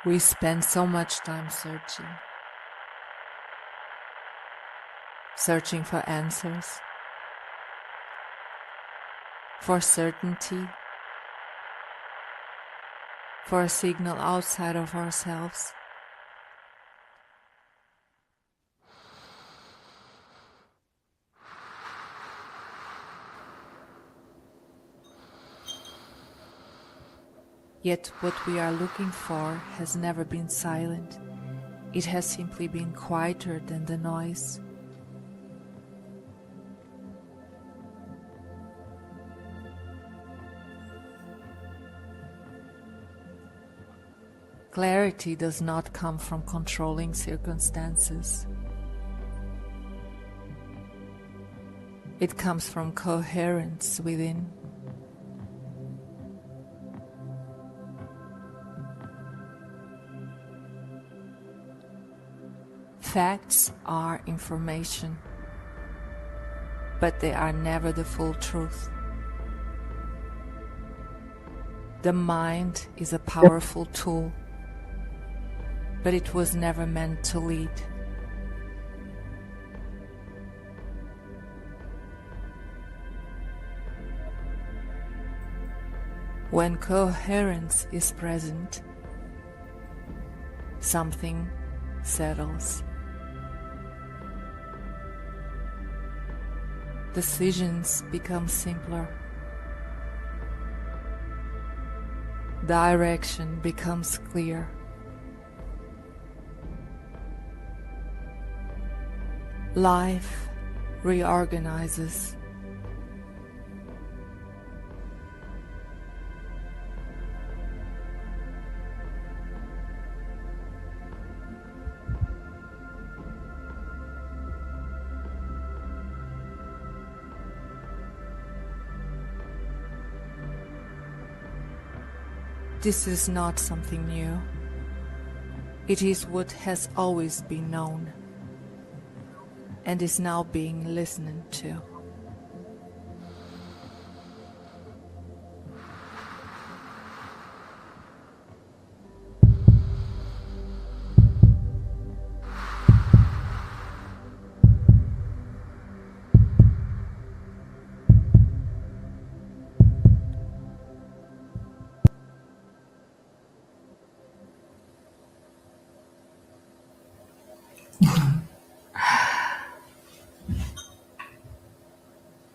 We spend so much time searching for answers, for certainty, for a signal outside of ourselves. Yet what we are looking for has never been silent. It has simply been quieter than the noise. Clarity does not come from controlling circumstances. It comes from coherence within. Facts are information, but they are never the full truth. The mind is a powerful tool, but it was never meant to lead. When coherence is present, something settles. Decisions become simpler. Direction becomes clear. Life reorganizes. This is not something new. It is what has always been known and is now being listened to.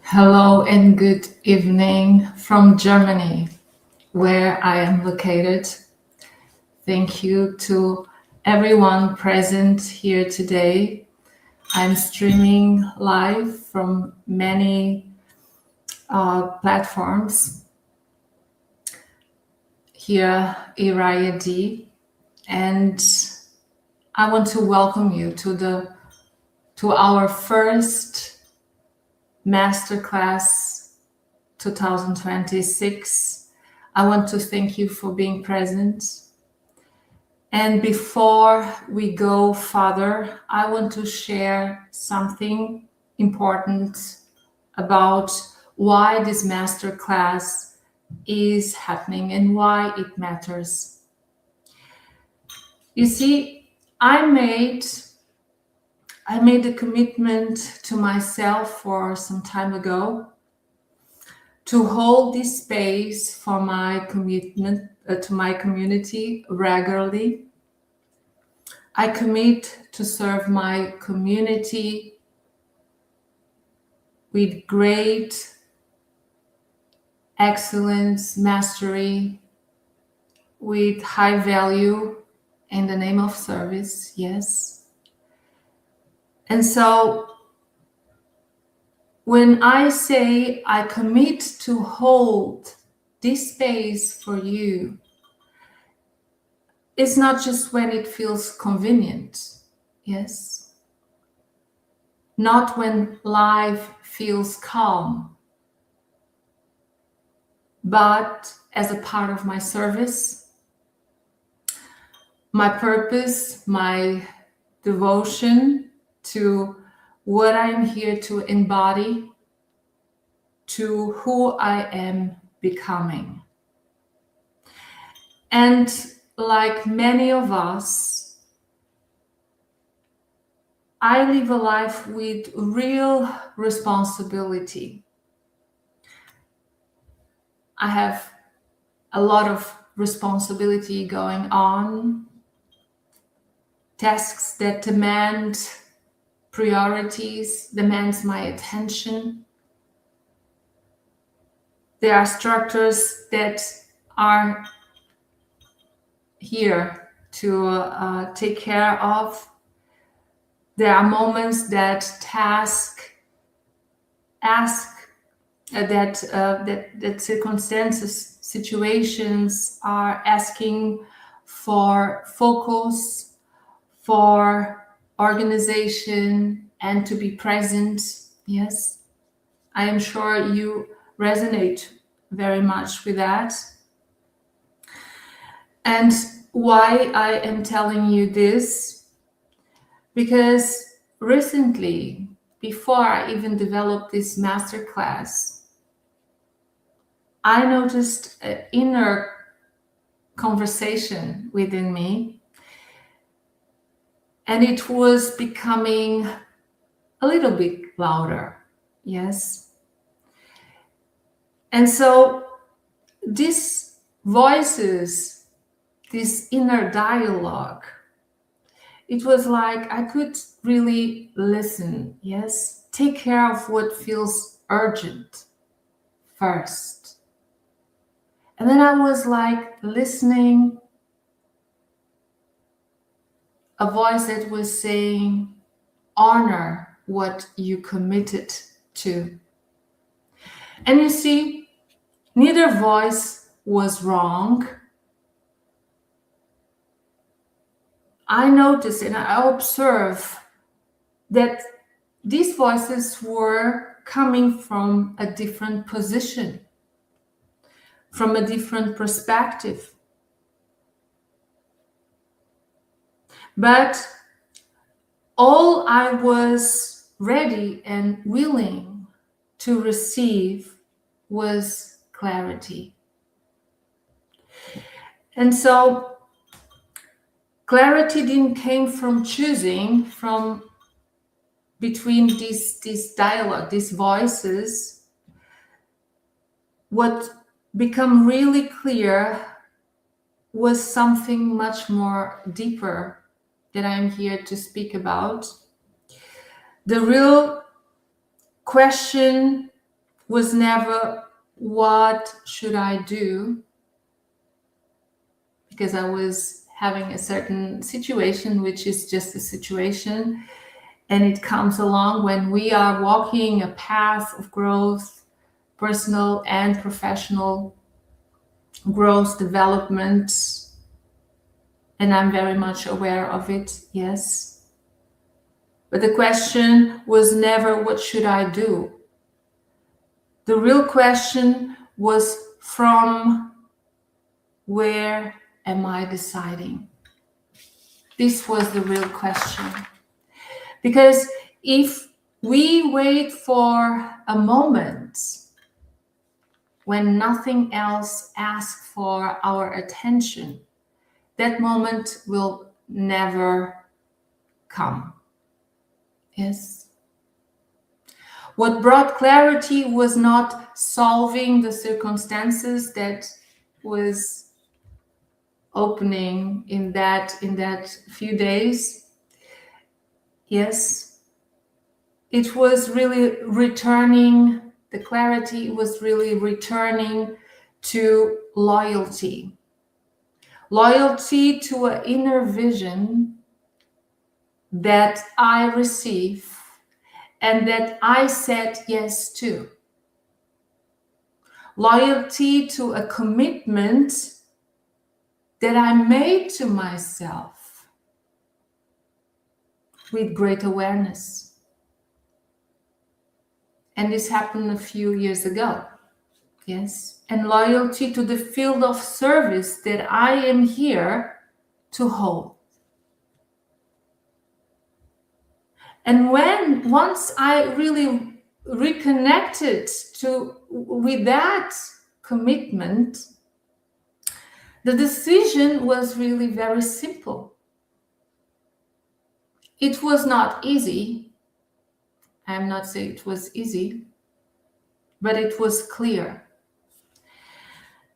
Hello and good evening from Germany, where I am located. Thank you to everyone present here today. I'm streaming live from many platforms. Here, Iraya D, and I want to welcome you to our first Masterclass 2026. I want to thank you for being present. And before we go further, I want to share something important about why this Masterclass is happening and why it matters. You see, I made a commitment to myself for some time ago to hold this space for my commitment to my community regularly. I commit to serve my community with great excellence, mastery, with high value in the name of service, yes. And so when I say I commit to hold this space for you, it's not just when it feels convenient, yes. Not when life feels calm, but as a part of my service, my purpose, my devotion to what I'm here to embody, to who I am becoming. And like many of us, I live a life with real responsibility. I have a lot of responsibility going on, tasks that demand priorities, demands my attention. There are structures that are here to take care of. There are moments that that circumstances, situations are asking for focus, for organization, and to be present. Yes, I am sure you resonate very much with that. And why I am telling you this? Because recently, before I even developed this masterclass, I noticed an inner conversation within me, and it was becoming a little bit louder. Yes. And so these voices, this inner dialogue, it was like I could really listen. Yes. Take care of what feels urgent first. And then I was like listening, a voice that was saying, honor what you committed to. And you see, neither voice was wrong. I notice and I observe that these voices were coming from a different position, from a different perspective. But all I was ready and willing to receive was clarity. And so clarity didn't came from choosing from between this dialogue, these voices. What became really clear was something much more deeper that I'm here to speak about. The real question was never, what should I do? Because I was having a certain situation, which is just a situation, and it comes along when we are walking a path of growth, personal and professional growth, development, and I'm very much aware of it, yes. But the question was never, what should I do? The real question was, from where am I deciding? This was the real question. Because if we wait for a moment when nothing else asks for our attention, that moment will never come. Yes. What brought clarity was not solving the circumstances that was opening in that few days. Yes. It was really returning, the clarity was really returning to loyalty. Loyalty to an inner vision that I receive and that I said yes to. Loyalty to a commitment that I made to myself with great awareness. And this happened a few years ago. Yes. And loyalty to the field of service that I am here to hold. And once I really reconnected with that commitment, The decision was really very simple. It was not easy. I'm not saying it was easy, but it was clear.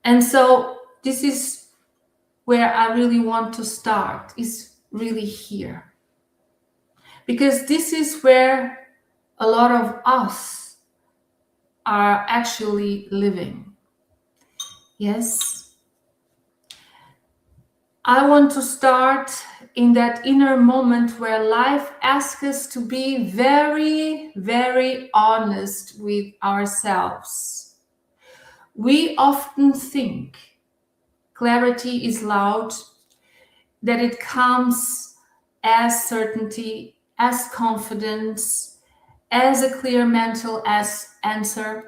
And so this is where I really want to start, is really here. Because this is where a lot of us are actually living. Yes. I want to start in that inner moment where life asks us to be very, very honest with ourselves. We often think clarity is loud, that it comes as certainty, as confidence, as a clear mental answer.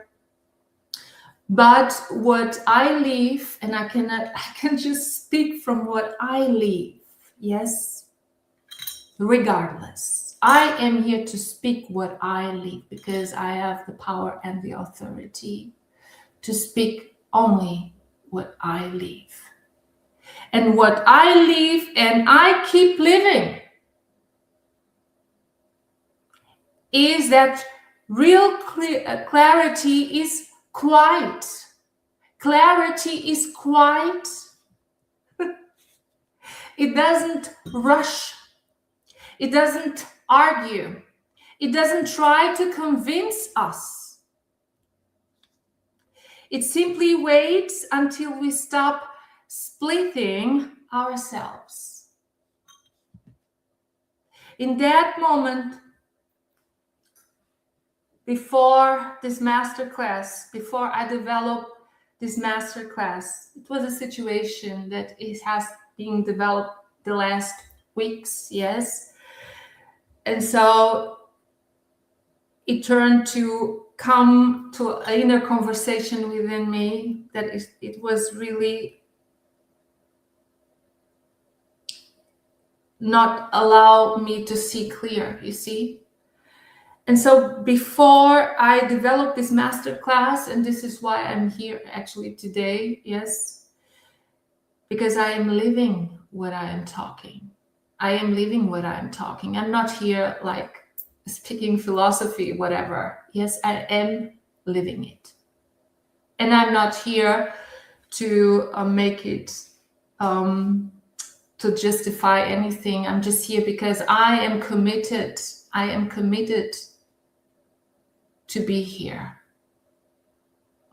But what I live, and I can just speak from what I live, yes, regardless. I am here to speak what I live because I have the power and the authority to speak only what I live. And what I live and I keep living is that real clarity is quiet. Clarity is quiet. It doesn't rush. It doesn't argue. It doesn't try to convince us. It simply waits until we stop splitting ourselves. In that moment, before this masterclass, before I developed this masterclass, it was a situation that has been developed the last weeks, yes. And so it turned to come to an inner conversation within me that it was really not allow me to see clear, you see. And so before I developed this masterclass, and this is why I'm here actually today, yes, because I am living what I am talking. I am living what I'm talking. I'm not here like speaking philosophy, whatever. Yes, I am living it. And I'm not here to make it, to justify anything. I'm just here because I am committed. I am committed to be here.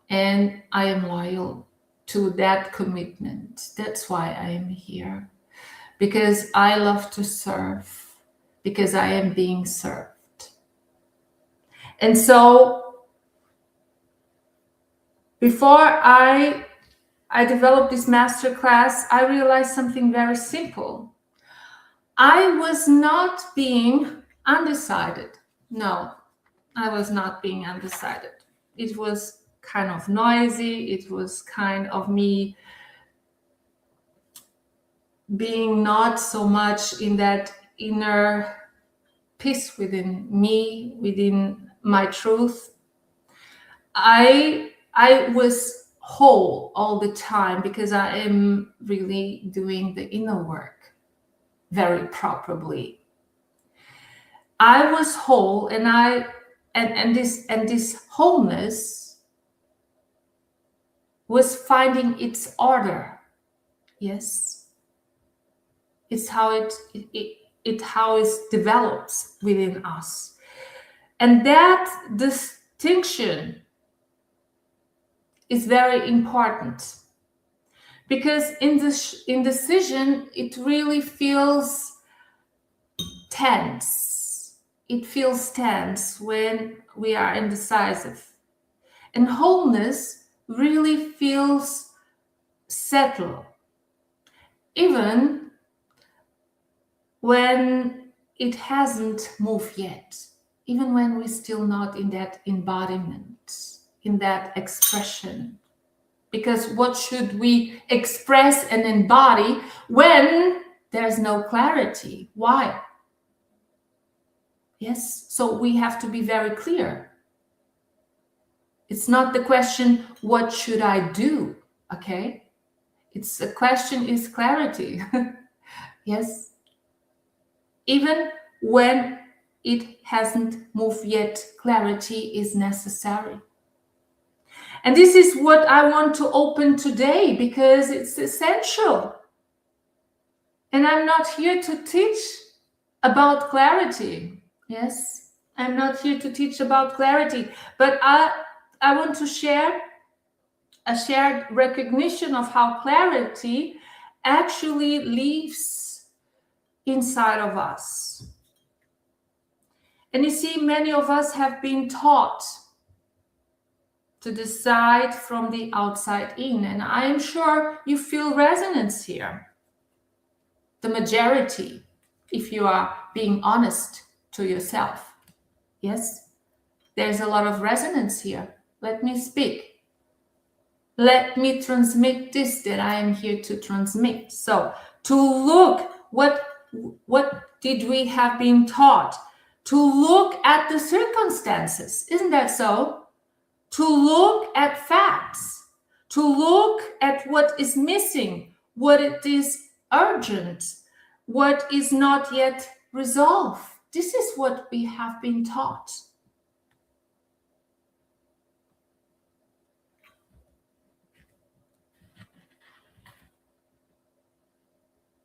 And I am loyal to that commitment. That's why I am here. Because I love to serve. Because I am being served. And so before I developed this masterclass, I realized something very simple. I was not being undecided. No, I was not being undecided. It was kind of noisy. It was kind of me being not so much in that inner peace within me, within my truth. I was whole all the time because I am really doing the inner work very properly. I was whole, and this wholeness was finding its order. Yes, it's how it develops within us, and that distinction is very important because in this indecision it really feels tense. It feels tense when we are indecisive, and wholeness really feels settled, even when it hasn't moved yet, even when we're still not in that embodiment, in that expression. Because what should we express and embody when there's no clarity? Why? Yes, so we have to be very clear. It's not the question, what should I do? Okay? It's a question is clarity. Yes. Even when it hasn't moved yet, clarity is necessary. And this is what I want to open today because it's essential. And I'm not here to teach about clarity. Yes, I'm not here to teach about clarity, but I want to share a shared recognition of how clarity actually lives inside of us. And you see, many of us have been taught to decide from the outside in, and I am sure you feel resonance here. The majority, if you are being honest to yourself. Yes, there's a lot of resonance here. Let me speak. Let me transmit this that I am here to transmit. So to look, what did we have been taught? To look at the circumstances. Isn't that so? To look at facts. To look at what is missing, what it is urgent, what is not yet resolved. This is what we have been taught.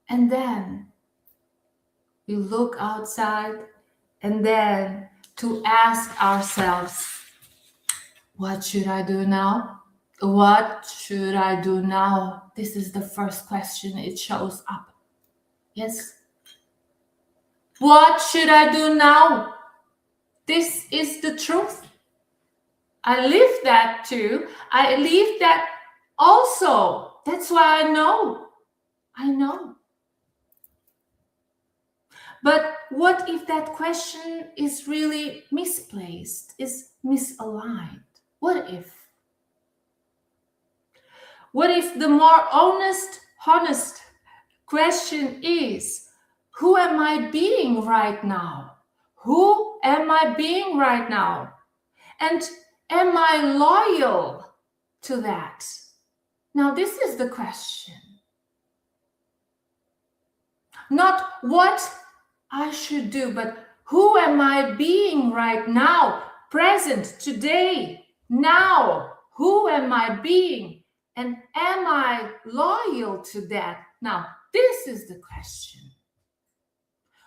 And then we look outside and then to ask ourselves, what should I do now? What should I do now? This is the first question. It shows up. Yes. What should I do now? This is the truth. I live that too. I live that also. That's why I know. I know. But what if that question is really misplaced, is misaligned? What if? What if the more honest question is, who am I being right now? Who am I being right now? And am I loyal to that? Now, this is the question. Not what I should do, but who am I being right now? Present, today, now. Who am I being? And am I loyal to that? Now, this is the question.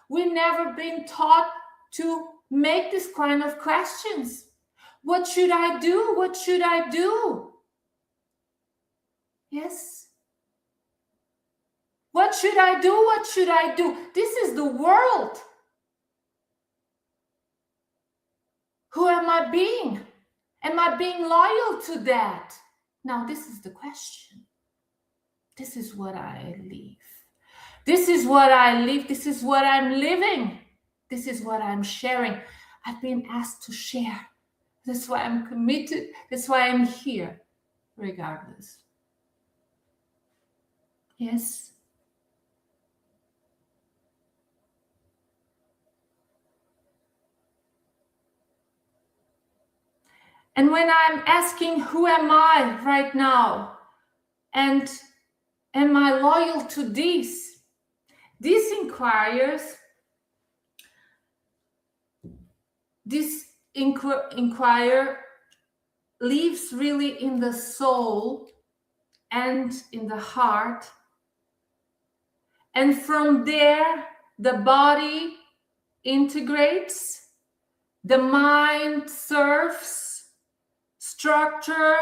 We've never been taught to make this kind of questions. What should I do? What should I do? Yes. What should I do? What should I do? This is the world. Who am I being? Am I being loyal to that? Now, this is the question. This is what I live. This is what I live. This is what I'm living. This is what I'm sharing. I've been asked to share. That's why I'm committed. That's why I'm here, regardless. Yes. And when I'm asking, who am I right now? And am I loyal to this? This inquires, this inquire lives really in the soul and in the heart. And from there, the body integrates, the mind serves, structure,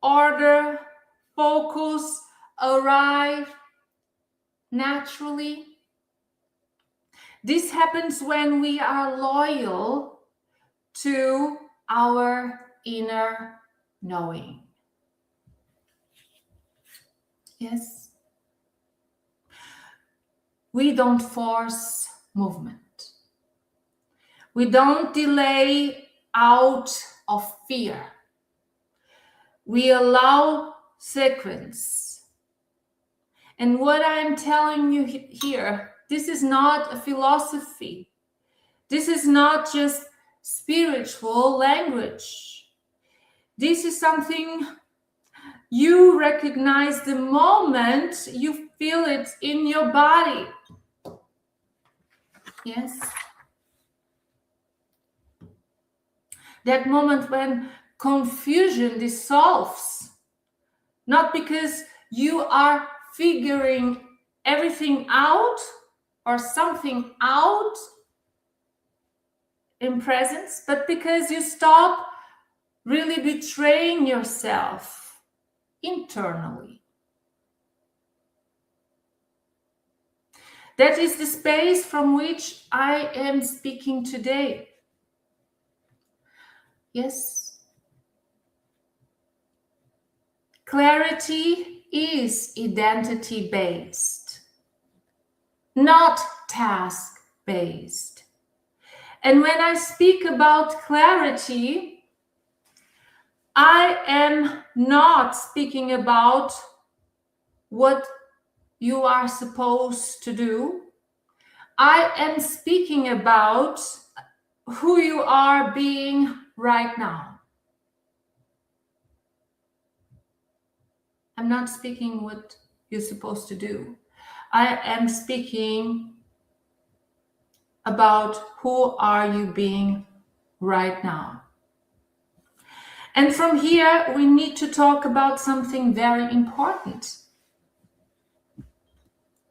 order, focus, arrive naturally. This happens when we are loyal to our inner knowing. Yes. We don't force movement. We don't delay out of fear. We allow sequence. And what I'm telling you here, this is not a philosophy. This is not just spiritual language. This is something you recognize the moment you feel it in your body. Yes. That moment when confusion dissolves, not because you are figuring everything out or something out in presence, but because you stop really betraying yourself internally. That is the space from which I am speaking today. Yes. Clarity is identity-based, not task-based. And when I speak about clarity, I am not speaking about what you are supposed to do. I am speaking about who you are being right now. I'm not speaking what you're supposed to do. I am speaking about who are you being right now. And from here, we need to talk about something very important.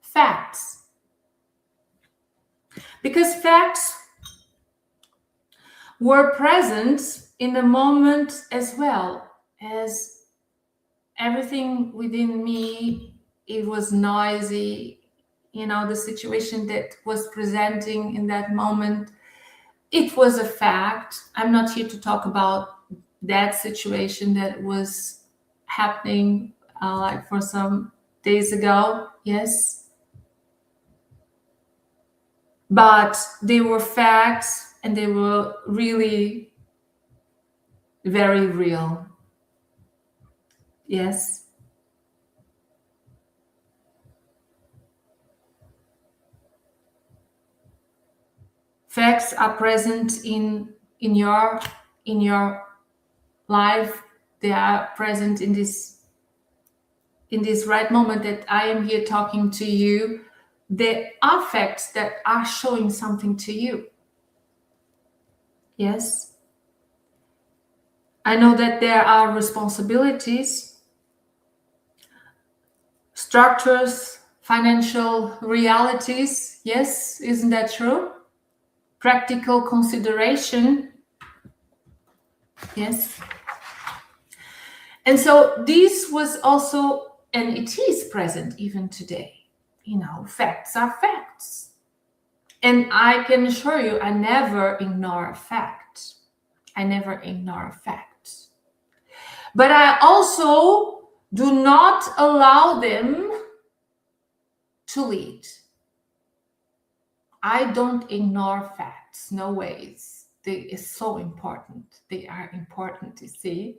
Facts. Because facts were present in the moment as well as everything within me. It was noisy, the situation that was presenting in that moment. It was a fact. I'm not here to talk about that situation that was happening like for some days ago. Yes. But they were facts and they were really very real. Yes. Facts are present in your life. They are present in this right moment that I am here talking to you. There are facts that are showing something to you. Yes. I know that there are responsibilities, structures, financial realities. Yes, isn't that true? Practical consideration. Yes. And so this was also, and it is present even today. Facts are facts. And I can assure you, I never ignore a fact. I never ignore a fact. But I also do not allow them to lead. I don't ignore facts, no ways. They are so important. They are important to see.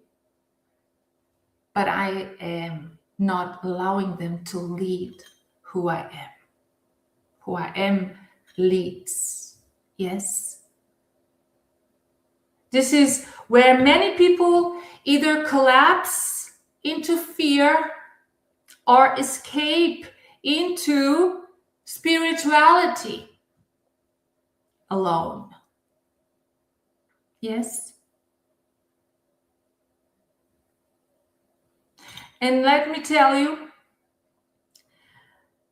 But I am not allowing them to lead who I am. Who I am leads. Yes. This is where many people either collapse into fear or escape into spirituality alone. Yes. And let me tell you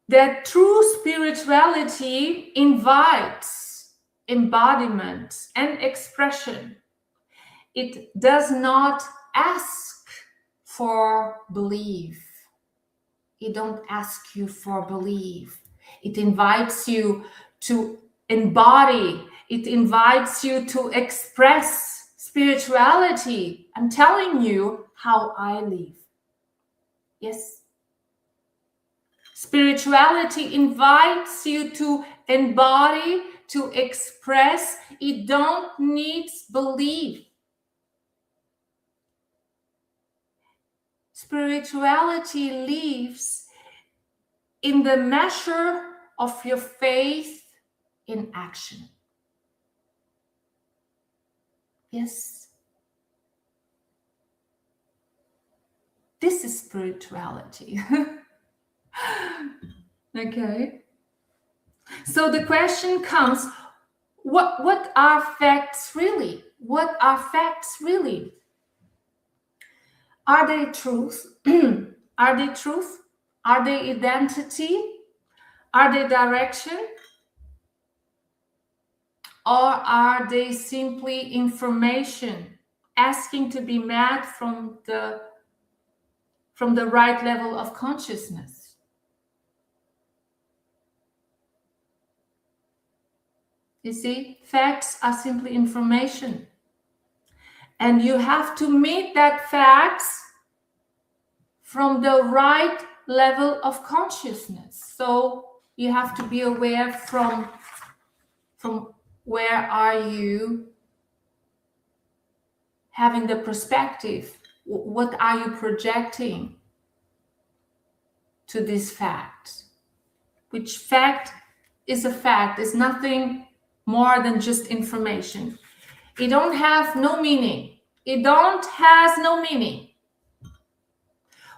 that true spirituality invites embodiment and expression. It does not ask for belief. It don't ask you for belief. It invites you to embody. It invites you to express spirituality. I'm telling you how I live. Yes. Spirituality invites you to embody, to express. It don't need belief. Spirituality lives in the measure of your faith in action. Yes. This is spirituality. Okay. So the question comes, what are facts really? What are facts really? Are they truth? Are they truth? Are they identity? Are they direction? Or are they simply information asking to be met from the right level of consciousness? You see, facts are simply information. And you have to meet that facts from the right level of consciousness. So you have to be aware from where are you having the perspective? What are you projecting to this fact? Which fact is a fact? Is nothing more than just information. It don't have no meaning. It don't has no meaning.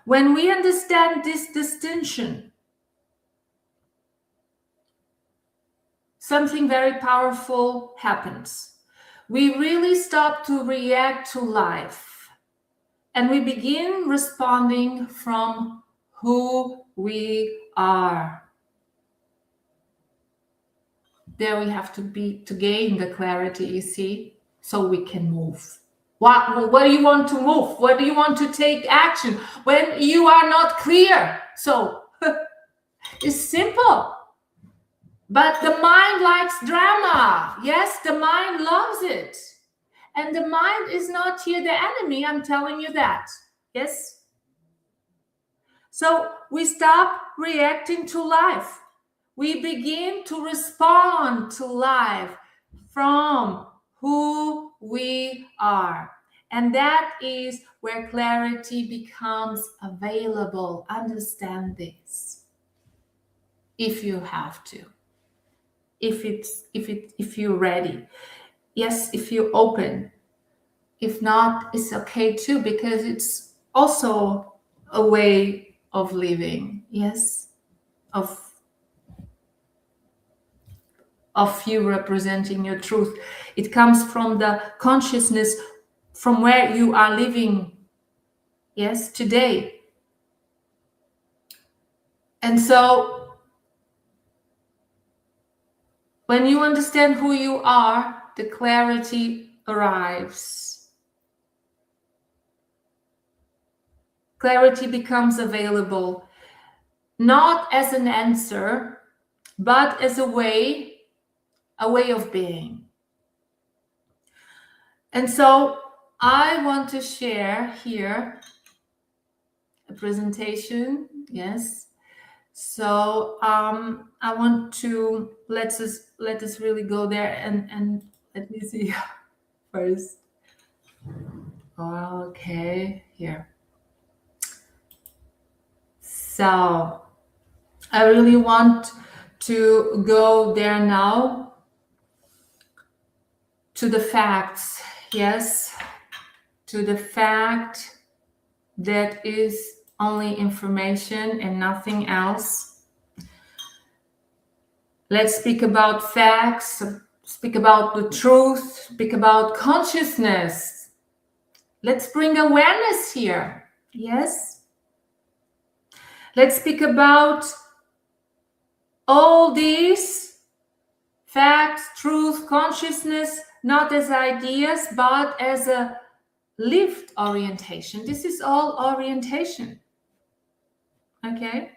When we understand this distinction, something very powerful happens. We really stop to react to life, and we begin responding from who we are. There we have to be to gain the clarity, you see, so we can move. What do you want to move? What do you want to take action when you are not clear? So it's simple. But the mind likes drama. Yes, the mind loves it. And the mind is not here the enemy, I'm telling you that. Yes? So we stop reacting to life. We begin to respond to life from who we are. And that is where clarity becomes available. Understand this. If you have to. If you're ready. Yes, if you're open. If not, it's okay too, because it's also a way of living. Yes, of you representing your truth. It comes from the consciousness from where you are living. Yes, today. And so when you understand who you are, the clarity arrives. Clarity becomes available, not as an answer, but as a way of being. And so I want to share here a presentation. Yes. So I want to let us really go there and let me see first. Okay, here. So I really want to go there now to the facts. Yes, to the fact that is only information and nothing else. Let's speak about facts, speak about the truth, speak about consciousness. Let's bring awareness here. Yes. Let's speak about all these facts, truth, consciousness, not as ideas, but as a lived orientation. This is all orientation. Okay?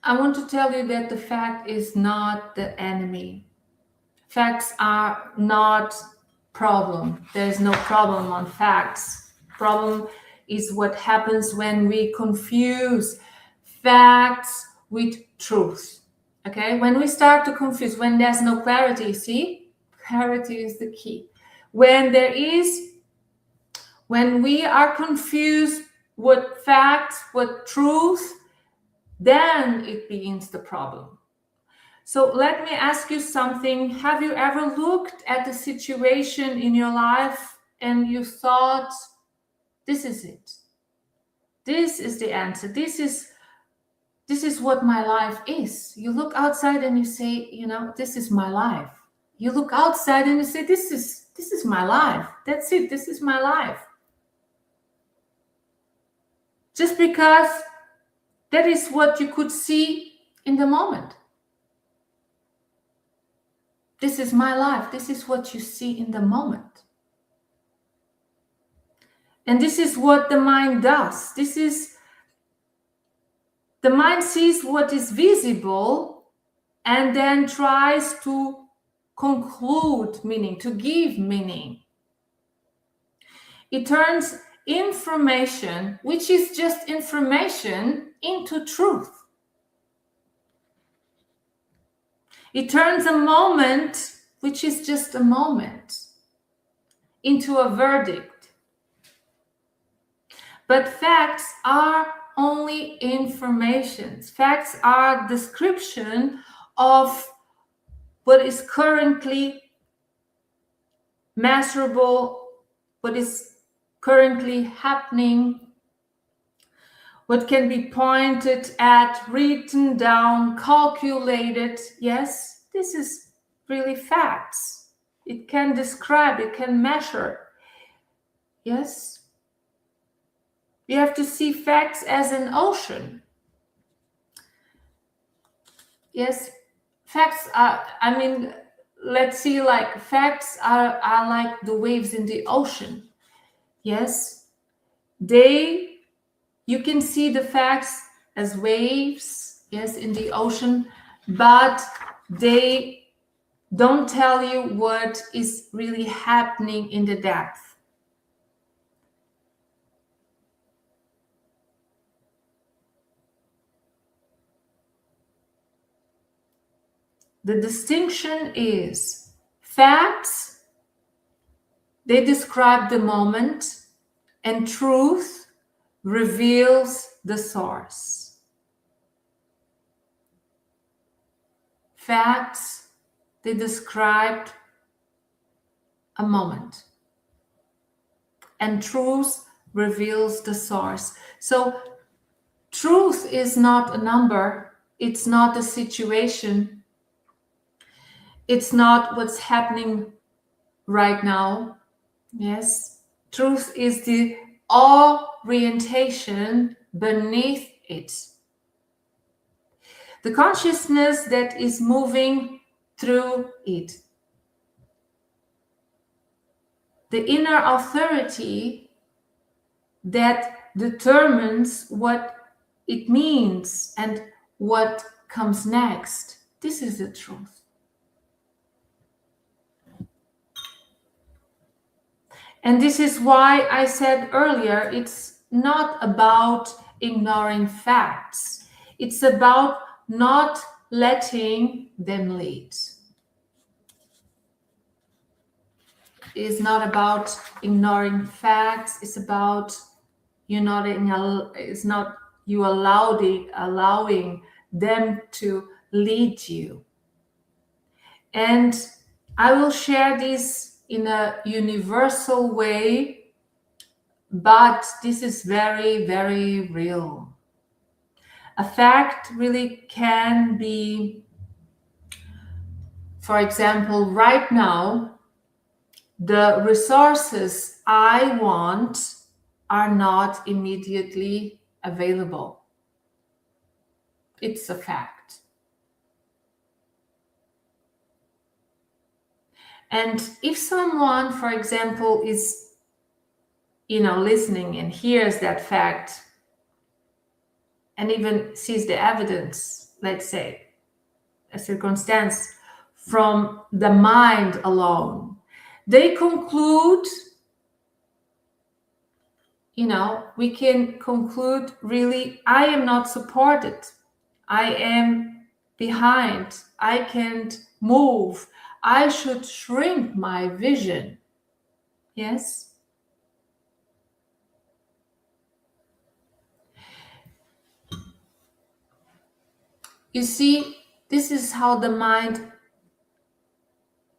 I want to tell you that the fact is not the enemy. Facts are not problem. There's no problem on facts. Problem is what happens when we confuse facts with truth. Okay? When we start to confuse, when there's no clarity, see? Clarity is the key. When we are confused what facts, what truth, then it begins the problem. So let me ask you something. Have you ever looked at a situation in your life and you thought, this is it? This is the answer. This is what my life is. You look outside and you say, this is my life. You look outside and you say, this is my life. That's it. This is my life. Just because that is what you could see in the moment. This is my life. This is what you see in the moment. And this is what the mind does. The mind sees what is visible and then tries to conclude meaning, to give meaning. It turns information, which is just information, into truth. It turns a moment, which is just a moment, into a verdict. But facts are only information. Facts are description of what is currently measurable, what is currently happening, what can be pointed at, written down, calculated. Yes, this is really facts. It can describe, it can measure. Yes. You have to see facts as an ocean. Yes, facts are, let's see, like facts are like the waves in the ocean. Yes, you can see the facts as waves, yes, in the ocean, but they don't tell you what is really happening in the depth. The distinction is facts, they describe the moment, and truth reveals the source. Facts, they described a moment, and truth reveals the source. So truth is not a number, it's not a situation, it's not what's happening right now. Yes, truth is the orientation beneath it. The consciousness that is moving through it. The inner authority that determines what it means and what comes next. This is the truth. And this is why I said earlier, it's not about ignoring facts. It's about not letting them lead. It's not about ignoring facts. It's about it's not you allowing them to lead you. And I will share this in a universal way, but this is very, very real. A fact really can be, for example, right now, the resources I want are not immediately available. It's a fact. And if someone, for example, is, listening and hears that fact and even sees the evidence, let's say, a circumstance from the mind alone, they conclude, we can conclude really, I am not supported. I am behind. I can't move. I should shrink my vision. Yes? You see, this is how the mind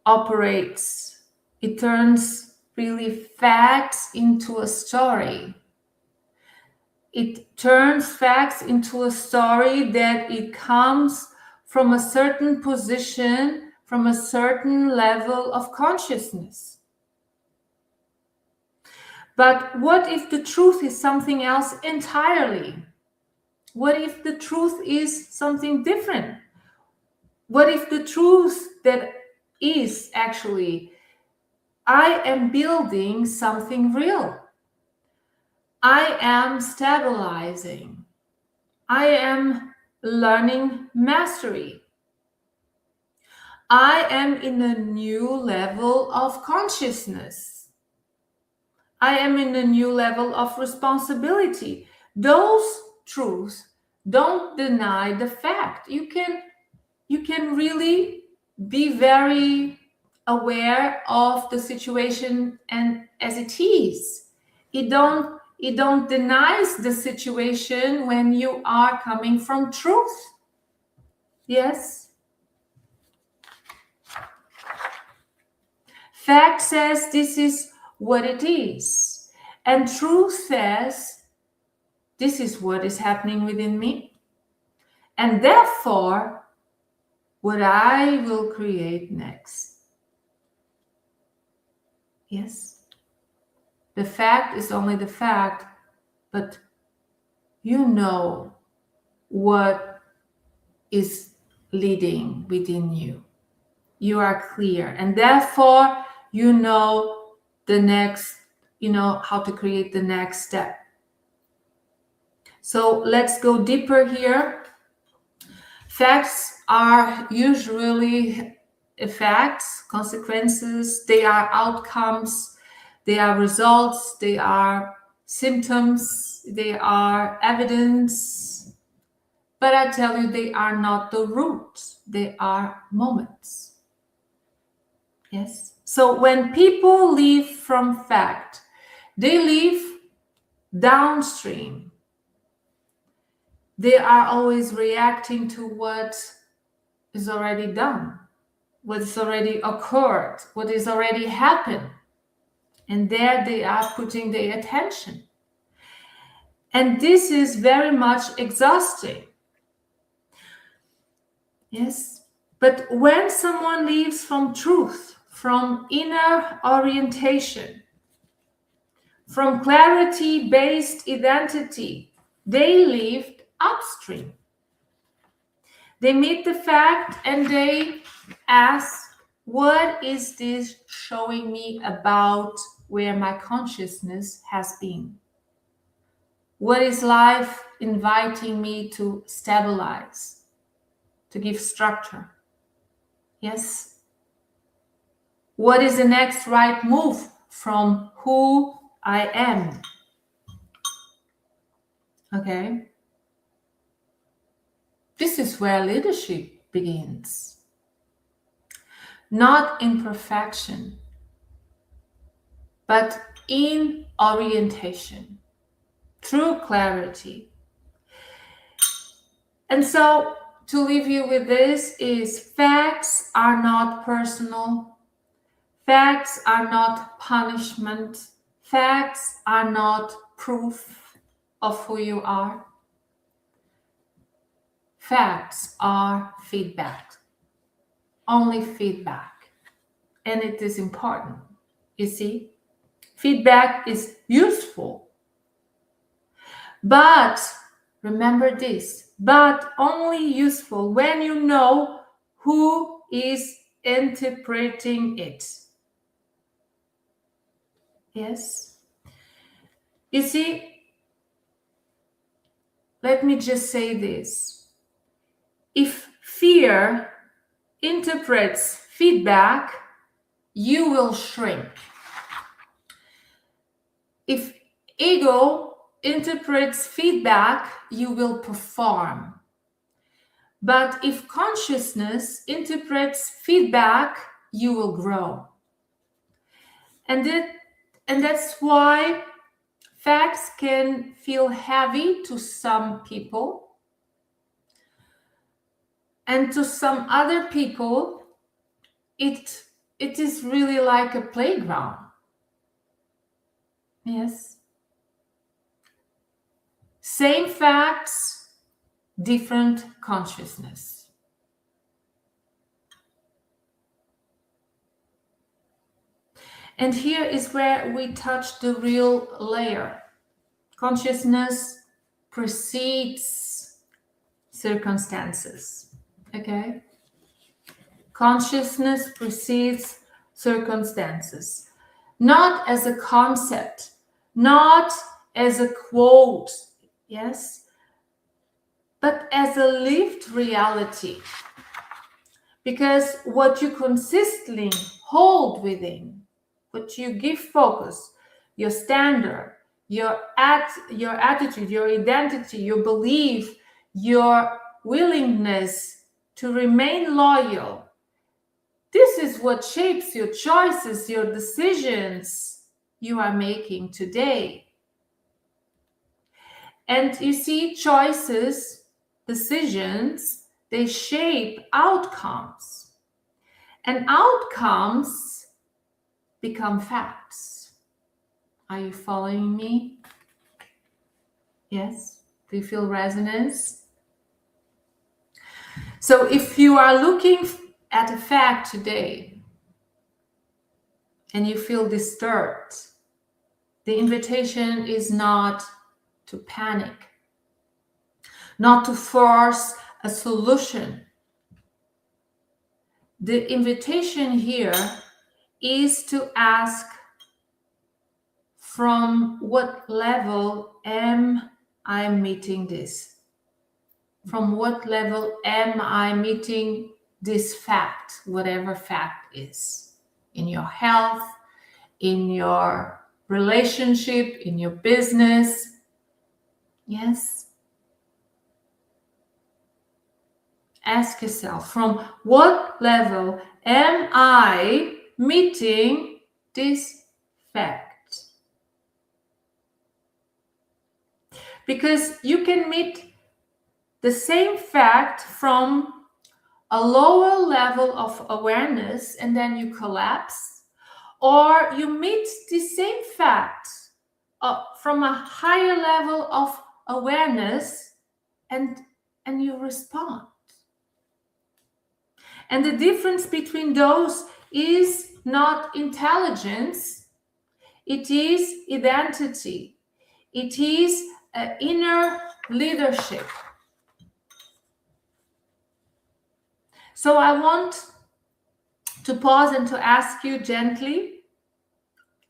operates. It turns really facts into a story. It turns facts into a story that it comes from a certain position, from a certain level of consciousness. But what if the truth is something else entirely? What if the truth is something different? What if the truth that is actually, I am building something real. I am stabilizing. I am learning mastery. I am in a new level of consciousness. I am in a new level of responsibility. Those truths don't deny the fact. You can really be very aware of the situation and as it is. It don't denies the situation when you are coming from truth. Yes. Fact says this is what it is. And truth says this is what is happening within me. And therefore, what I will create next. Yes. The fact is only the fact, but you know what is leading within you. You are clear, and therefore you know the next, how to create the next step. So let's go deeper here. Facts are usually effects, consequences, they are outcomes, they are results, they are symptoms, they are evidence. But I tell you, they are not the root, they are moments. Yes. So when people live from fact, they live downstream. They are always reacting to what is already done, what is already occurred, what is already happened. And there they are putting their attention. And this is very much exhausting. Yes. But when someone lives from truth, from inner orientation, from clarity-based identity, they lived upstream. They meet the fact and they ask, what is this showing me about where my consciousness has been? What is life inviting me to stabilize, to give structure? Yes. What is the next right move from who I am? Okay. This is where leadership begins. Not in perfection, but in orientation, through clarity. And so to leave you with this is facts are not personal. Facts are not punishment. Facts are not proof of who you are. Facts are feedback. Only feedback. And it is important. You see, feedback is useful. But remember this, but only useful when you know who is interpreting it. Yes? You see, let me just say this. If fear interprets feedback, you will shrink. If ego interprets feedback, you will perform. But if consciousness interprets feedback, you will grow. And that's why facts can feel heavy to some people. And to some other people, it is really like a playground. Yes. Same facts, different consciousness. And here is where we touch the real layer. Consciousness precedes circumstances. Okay? Consciousness precedes circumstances. Not as a concept, not as a quote, yes, but as a lived reality. Because what you consistently hold within, what you give focus, your standard, your attitude, your identity, your belief, your willingness to remain loyal, this is what shapes your choices, your decisions you are making today. And you see, choices, decisions, they shape outcomes. And outcomes become facts. Are you following me? Yes? Do you feel resonance? So if you are looking at a fact today and you feel disturbed, the invitation is not to panic, not to force a solution. The invitation here is to ask, from what level am I meeting this? From what level am I meeting this fact, whatever fact is, in your health, in your relationship, in your business? Yes? Ask yourself, from what level am I meeting this fact? Because you can meet the same fact from a lower level of awareness and then you collapse, or you meet the same fact from a higher level of awareness and you respond. And the difference between those is not intelligence, it is identity, it is inner leadership. So I want to pause and to ask you gently,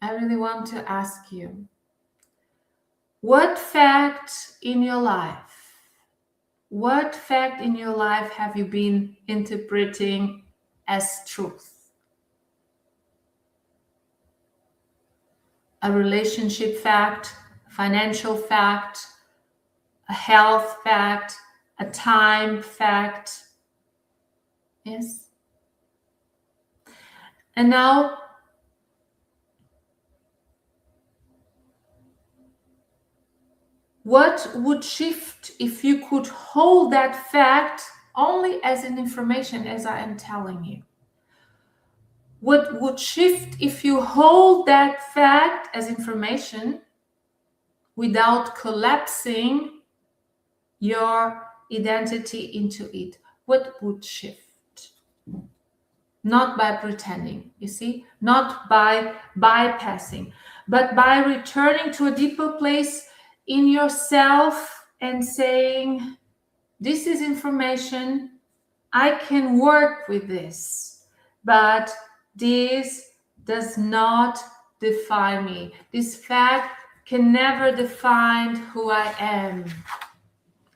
I really want to ask you, what fact in your life, what fact in your life have you been interpreting as truth? A relationship fact, financial fact, a health fact, a time fact. Yes? And now, what would shift if you could hold that fact only as an information, as I am telling you? What would shift if you hold that fact as information without collapsing your identity into it? What would shift? Not by pretending, you see, not by bypassing, but by returning to a deeper place in yourself and saying, this is information, I can work with this, but this does not define me. This fact can never define who I am.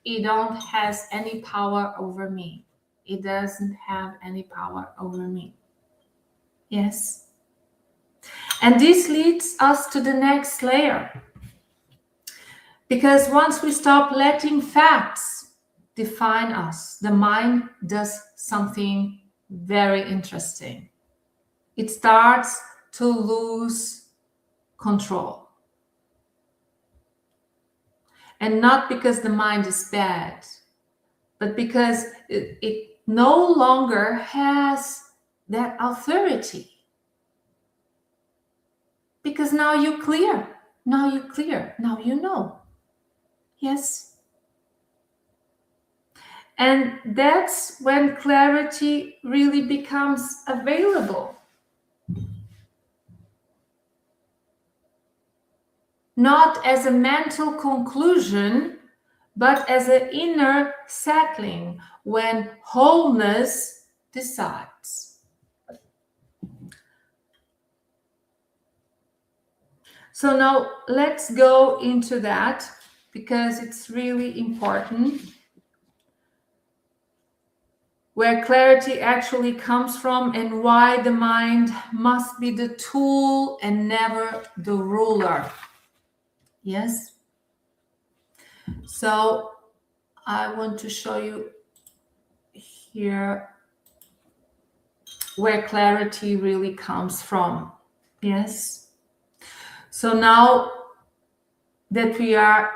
It don't has any power over me. It doesn't have any power over me. Yes. And this leads us to the next layer. Because once we stop letting facts define us, the mind does something very interesting. It starts to lose control. And not because the mind is bad, but because no longer has that authority. Because now you're clear. Now you're clear. Now you know. Yes. And that's when clarity really becomes available. Not as a mental conclusion, but as an inner settling when wholeness decides. So now let's go into that because it's really important. Where clarity actually comes from and why the mind must be the tool and never the ruler. Yes? So I want to show you here where clarity really comes from. Yes? So now that we are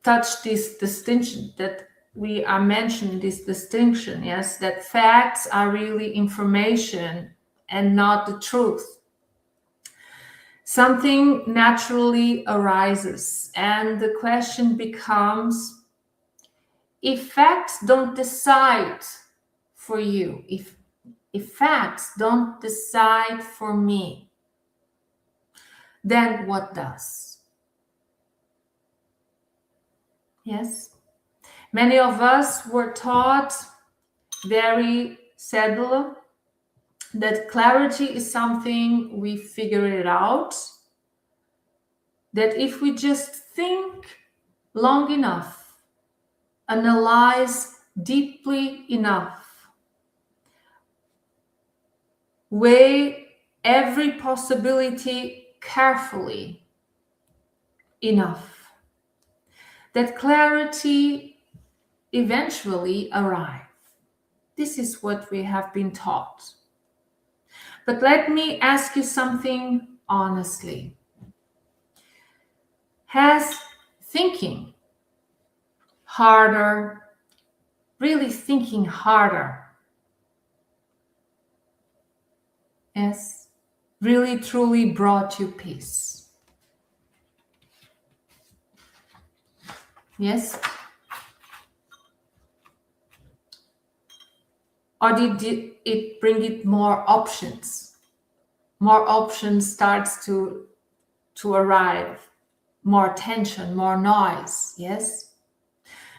touched this distinction, that we are mentioning this distinction, yes, that facts are really information and not the truth. Something naturally arises, and the question becomes, if facts don't decide for you, if facts don't decide for me, then what does? Yes? Many of us were taught very sadly that clarity is something we figure it out, that if we just think long enough, analyze deeply enough, weigh every possibility carefully enough, that clarity eventually arrives. This is what we have been taught. But let me ask you something honestly. Has thinking harder, really thinking harder, yes, really truly brought you peace? Yes? Or did it bring it more options? More options starts to arrive, more tension, more noise, yes?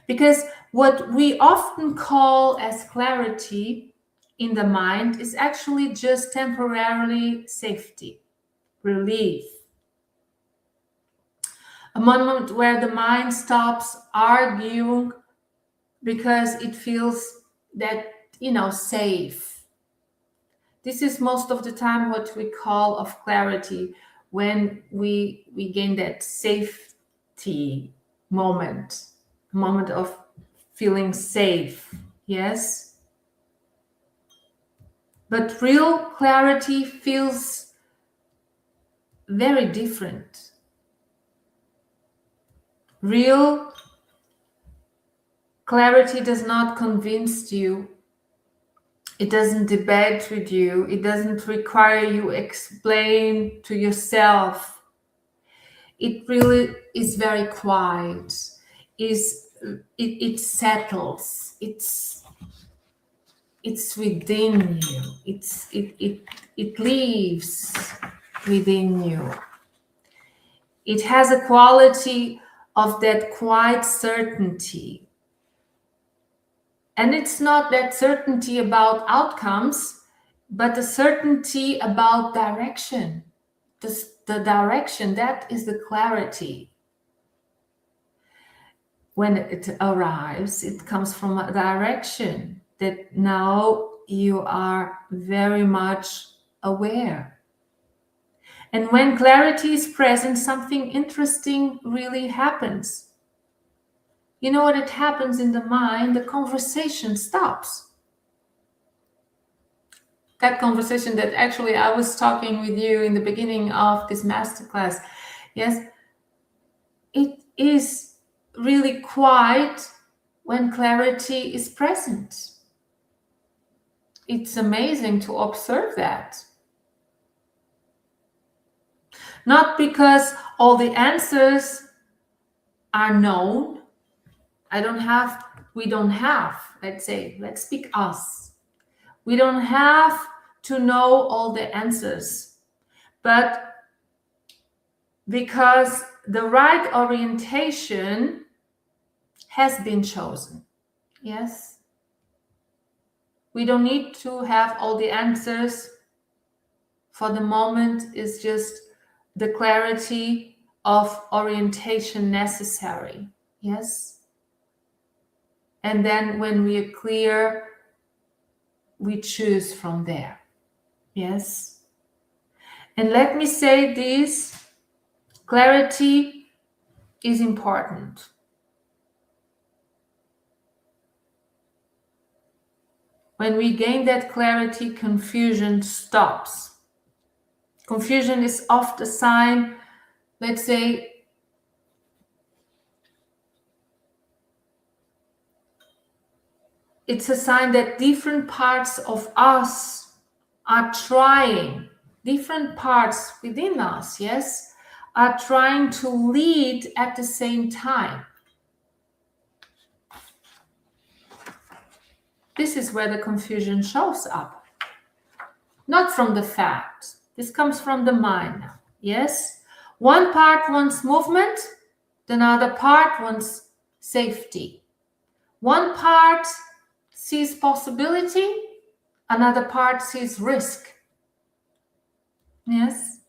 Because what we often call as clarity in the mind is actually just temporarily safety, relief. A moment where the mind stops arguing because it feels that, safe. This is most of the time what we call of clarity, when we gain that safety moment, a moment of feeling safe, yes? But real clarity feels very different. Real clarity does not convince you. It doesn't debate with you. It doesn't require you explain to yourself. It really is very quiet. It settles. It's within you. It lives within you. It has a quality of that quiet certainty. And it's not that certainty about outcomes, but the certainty about direction. The direction, that is the clarity. When it arrives, it comes from a direction that now you are very much aware. And when clarity is present, something interesting really happens. You know what it happens in the mind? The conversation stops. That conversation that actually I was talking with you in the beginning of this masterclass, yes, it is really quiet when clarity is present. It's amazing to observe that. Not because all the answers are known. We don't have, let's speak us. We don't have to know all the answers, but because the right orientation has been chosen. Yes. We don't need to have all the answers. For the moment, it's just the clarity of orientation necessary. Yes. And then when we are clear, we choose from there. Yes. And let me say this, clarity is important. When we gain that clarity, confusion stops. Confusion is often a sign, let's say, it's a sign that different parts of us are trying, different parts within us, yes, are trying to lead at the same time. This is where the confusion shows up. Not from the fact. This comes from the mind now. Yes? One part wants movement, another part wants safety. One part sees possibility, another part sees risk. Yes?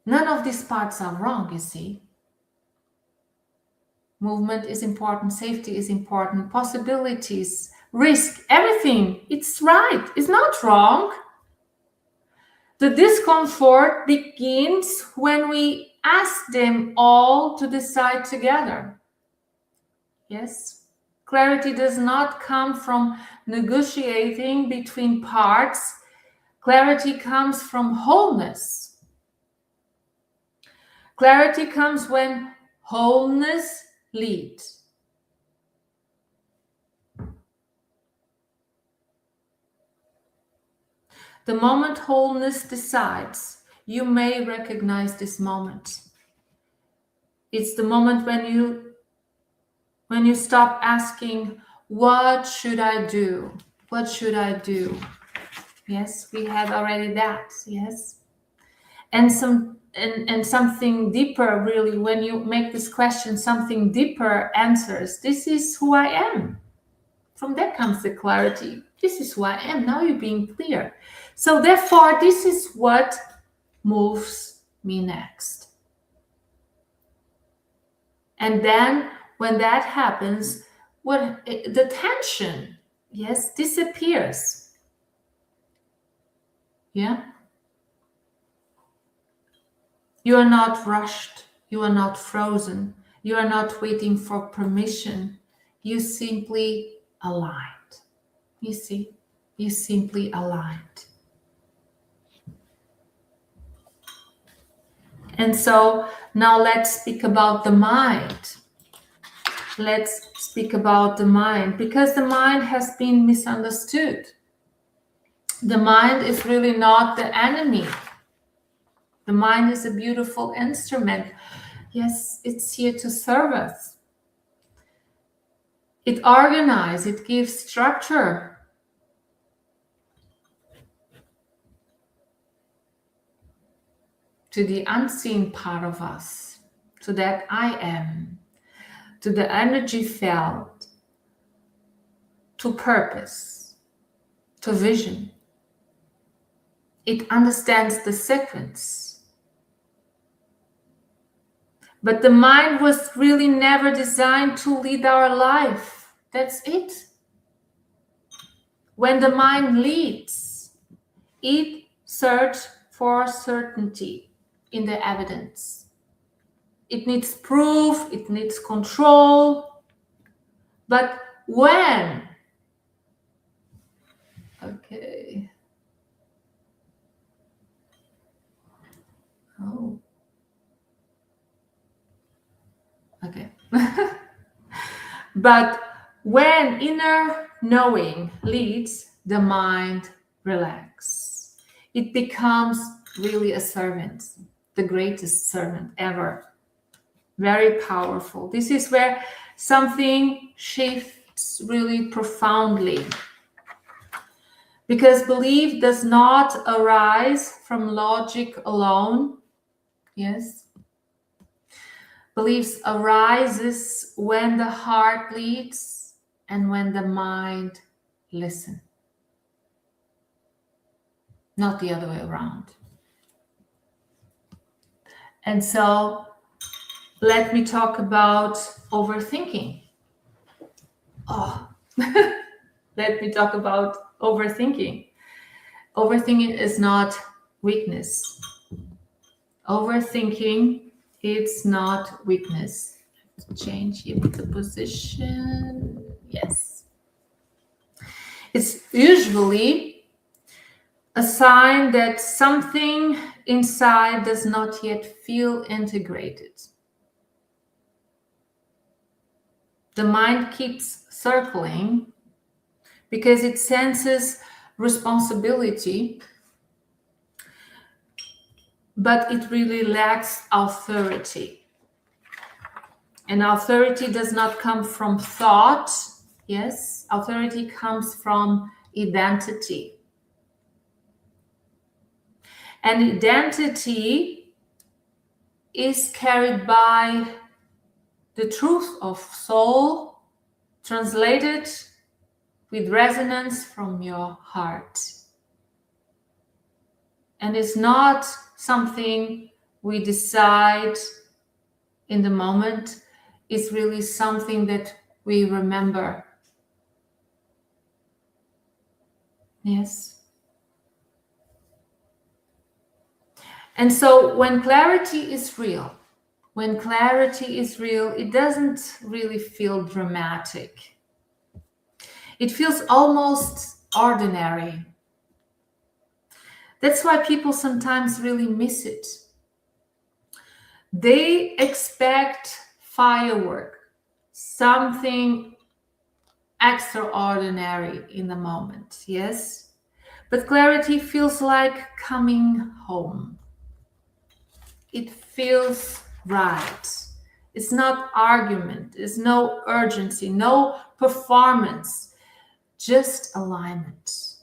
None of these parts are wrong, you see. Movement is important, safety is important, possibilities, risk, everything. It's right. It's not wrong. The discomfort begins when we ask them all to decide together. Yes? Clarity does not come from negotiating between parts. Clarity comes from wholeness. Clarity comes when wholeness leads. The moment wholeness decides, you may recognize this moment. It's the moment when you stop asking, what should I do? What should I do? Yes, we had already that. Yes. And something deeper, really, when you make this question, something deeper answers. This is who I am. From there comes the clarity. This is who I am. Now you're being clear. So therefore, this is what moves me next. And then when that happens, the tension, yes, disappears. Yeah. You are not rushed. You are not frozen. You are not waiting for permission. You simply aligned. You see, you simply aligned. And so now let's speak about the mind. Let's speak about the mind, because the mind has been misunderstood. The mind is really not the enemy. The mind is a beautiful instrument. Yes, it's here to serve us. It organizes, it gives structure. To the unseen part of us, to that I am, to the energy field, to purpose, to vision. It understands the sequence. But the mind was really never designed to lead our life. That's it. When the mind leads, it searches for certainty in the evidence. It needs proof, it needs control. But when? Okay. Oh. Okay. But when inner knowing leads, the mind relax. It becomes really a servant, the greatest servant ever. Very powerful. This is where something shifts really profoundly. Because belief does not arise from logic alone. Yes. Beliefs arises when the heart leads and when the mind listens. Not the other way around. And so let me talk about overthinking. Let me talk about overthinking. Overthinking is not weakness. Overthinking, it's not weakness. Change here the position. Yes. It's usually a sign that something inside does not yet feel integrated. The mind keeps circling because it senses responsibility, but it really lacks authority. And authority does not come from thought. Yes, authority comes from identity. And identity is carried by the truth of soul, translated with resonance from your heart. And it's not something we decide in the moment. It's really something that we remember. Yes. And so when clarity is real, it doesn't really feel dramatic. It feels almost ordinary. That's why people sometimes really miss it. They expect firework, something extraordinary in the moment, yes? But clarity feels like coming home. It feels right. It's not argument. It's no urgency, no performance, just alignment.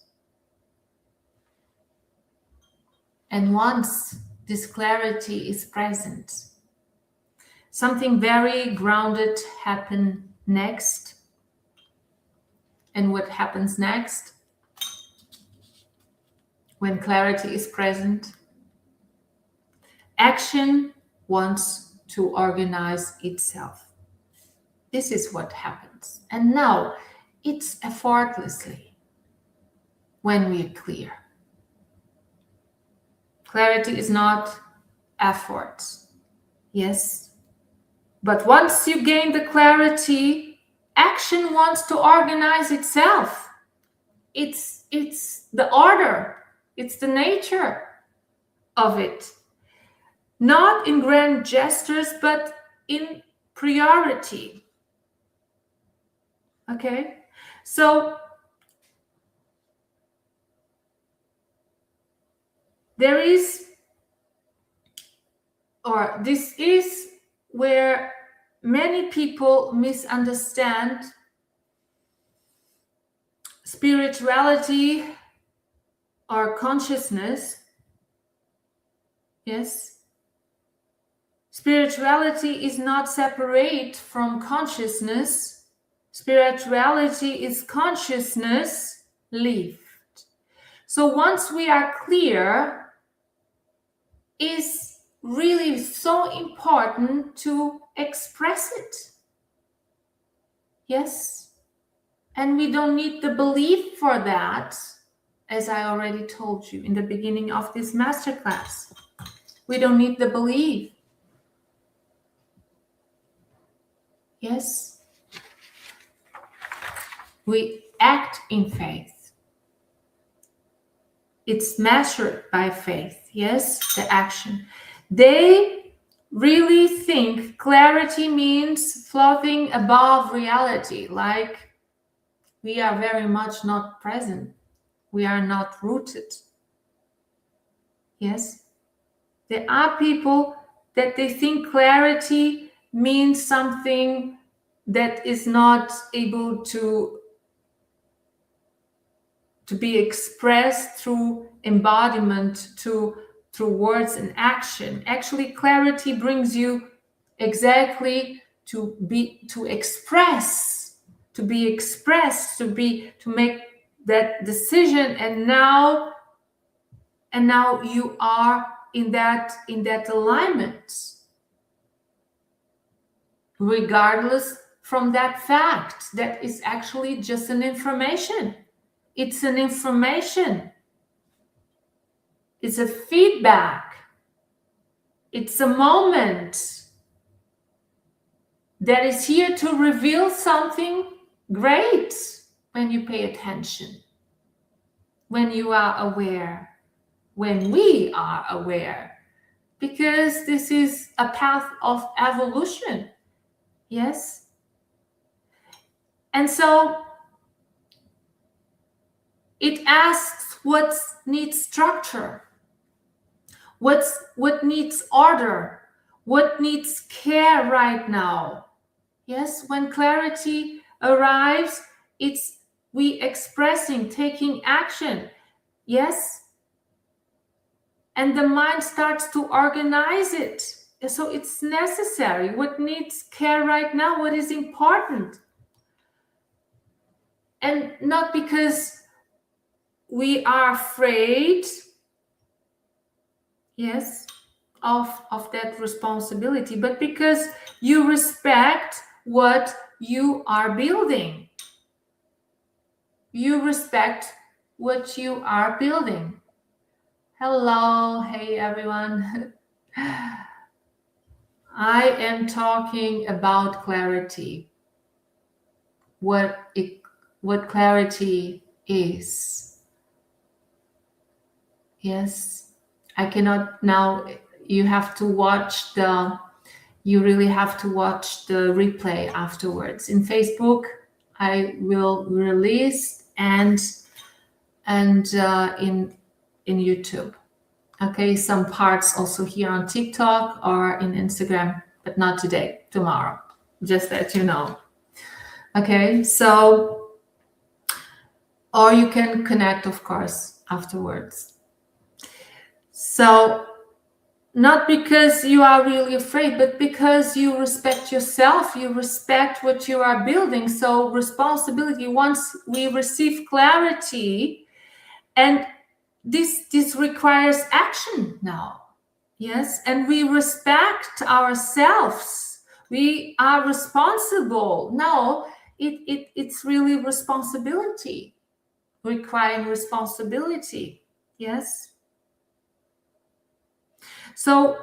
And once this clarity is present, something very grounded happens next. And what happens next? When clarity is present, action wants to organize itself. This is what happens. And now it's effortlessly when we are clear. Clarity is not effort. Yes. But once you gain the clarity, action wants to organize itself. It's the order. It's the nature of it. Not in grand gestures, but in priority. Okay? So there is, or this is where many people misunderstand spirituality or consciousness. Yes. Spirituality is not separate from consciousness. Spirituality is consciousness lived. So once we are clear, is really so important to express it. Yes. And we don't need the belief for that, as I already told you in the beginning of this masterclass. We don't need the belief. Yes. We act in faith. It's measured by faith. Yes, the action. Day really think clarity means floating above reality, like we are very much not present. We are not rooted. Yes? There are people that they think clarity means something that is not able to be expressed through embodiment, through words and action. Actually, clarity brings you exactly to express, to make that decision, and now you are in that alignment, regardless from that fact that is actually just an information. It's an information. It's a feedback. It's a moment that is here to reveal something great when you pay attention, when you are aware, when we are aware, because this is a path of evolution. Yes? And so it asks what needs structure, what needs order, what needs care right now. Yes, when clarity arrives, it's we expressing, taking action. Yes, and the mind starts to organize it. So it's necessary. What needs care right now? What is important? And not because we are afraid, yes, of that responsibility, but because you respect what you are building. You respect what you are building. Hello, hey everyone. I am talking about clarity. What clarity is. Yes, I cannot now. You really have to watch the replay afterwards. In Facebook, I will release and in YouTube. Okay, some parts also here on TikTok or in Instagram, but not today, tomorrow. Just that you know. Okay, so, or you can connect, of course, afterwards. So, not because you are really afraid, but because you respect yourself, you respect what you are building. So, responsibility, once we receive clarity, and this requires action now. Yes, and we respect ourselves. We are responsible. No, it's really responsibility, requiring responsibility. Yes. So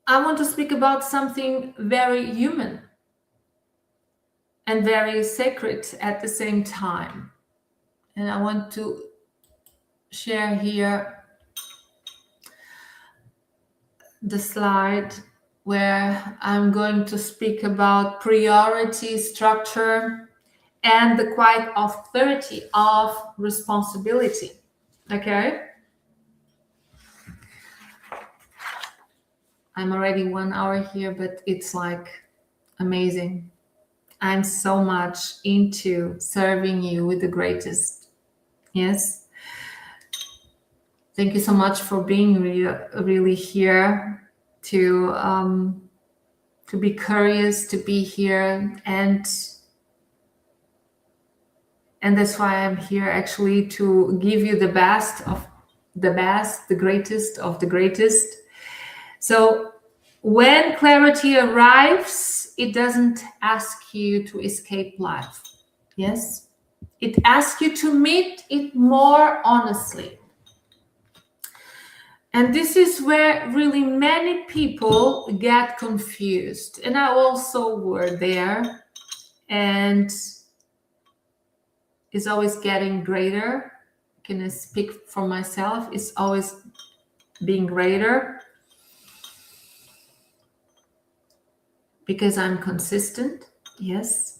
I want to speak about something very human and very sacred at the same time. And I want to share here the slide where I'm going to speak about priority structure and the quiet authority of responsibility. Okay? I'm already 1 hour here, but it's like amazing. I'm so much into serving you with the greatest. Yes. Thank you so much for being really here to be curious, to be here, and that's why I'm here, actually, to give you the best of the best, the greatest of the greatest. So when clarity arrives, it doesn't ask you to escape life. Yes, it asks you to meet it more honestly. And this is where really many people get confused. And I also were there, and it's always getting greater can I speak for myself, is always being greater, because I'm consistent. Yes.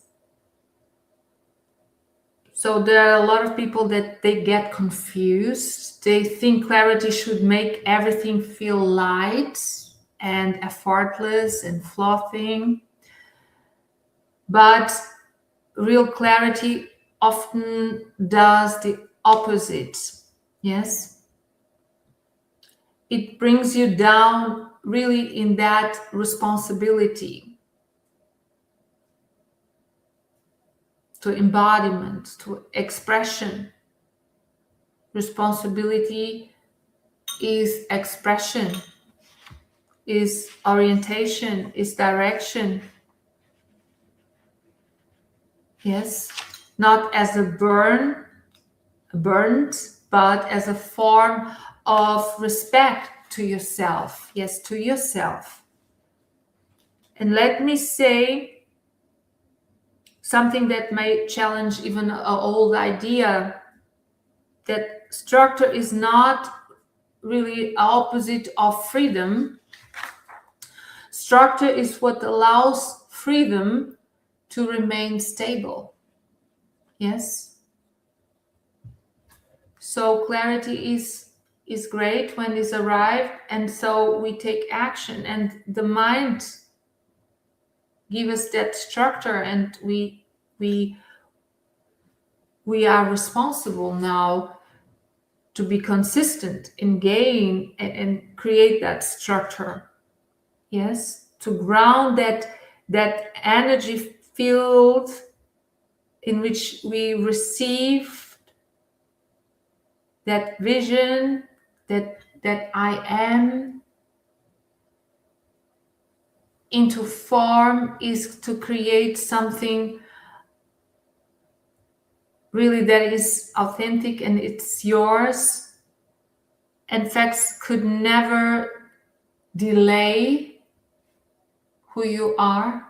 So there are a lot of people that they get confused. They think clarity should make everything feel light and effortless and fluffing. But real clarity often does the opposite. Yes. It brings you down really in that responsibility to embodiment, to expression. Responsibility is expression, is orientation, is direction. Yes, not as a burnt, but as a form of respect to yourself. Yes, to yourself. And let me say something that may challenge even an old idea, that structure is not really opposite of freedom. Structure is what allows freedom to remain stable. Yes. So clarity is great when it's arrived, and so we take action, and the mind give us that structure, and we are responsible now to be consistent in gain and create that structure. Yes, to ground that energy field in which we receive that vision, that I am, into form, is to create something really that is authentic and it's yours. And facts could never delay who you are,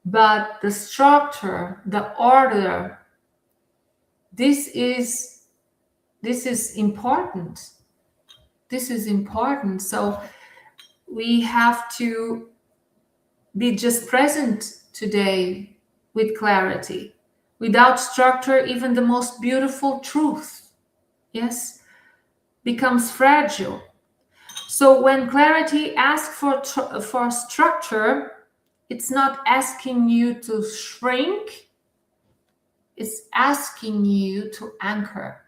but the structure, the order, this is important. This is important. So we have to be just present today with clarity. Without structure, even the most beautiful truth, yes, becomes fragile. So when clarity asks for structure, it's not asking you to shrink, it's asking you to anchor.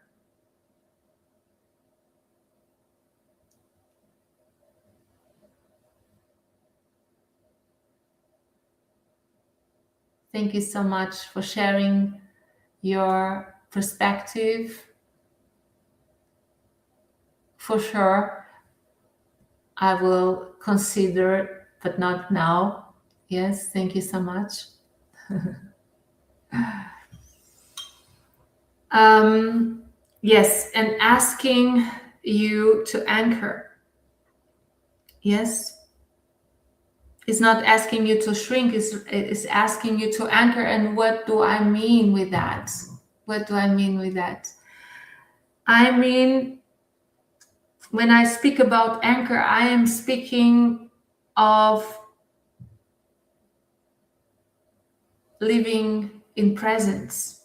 Thank you so much for sharing your perspective. For sure, I will consider, but not now. Yes, thank you so much. Yes, and asking you to anchor. Yes. It's not asking you to shrink, it's asking you to anchor. And what do I mean with that? What do I mean with that? I mean, when I speak about anchor, I am speaking of living in presence.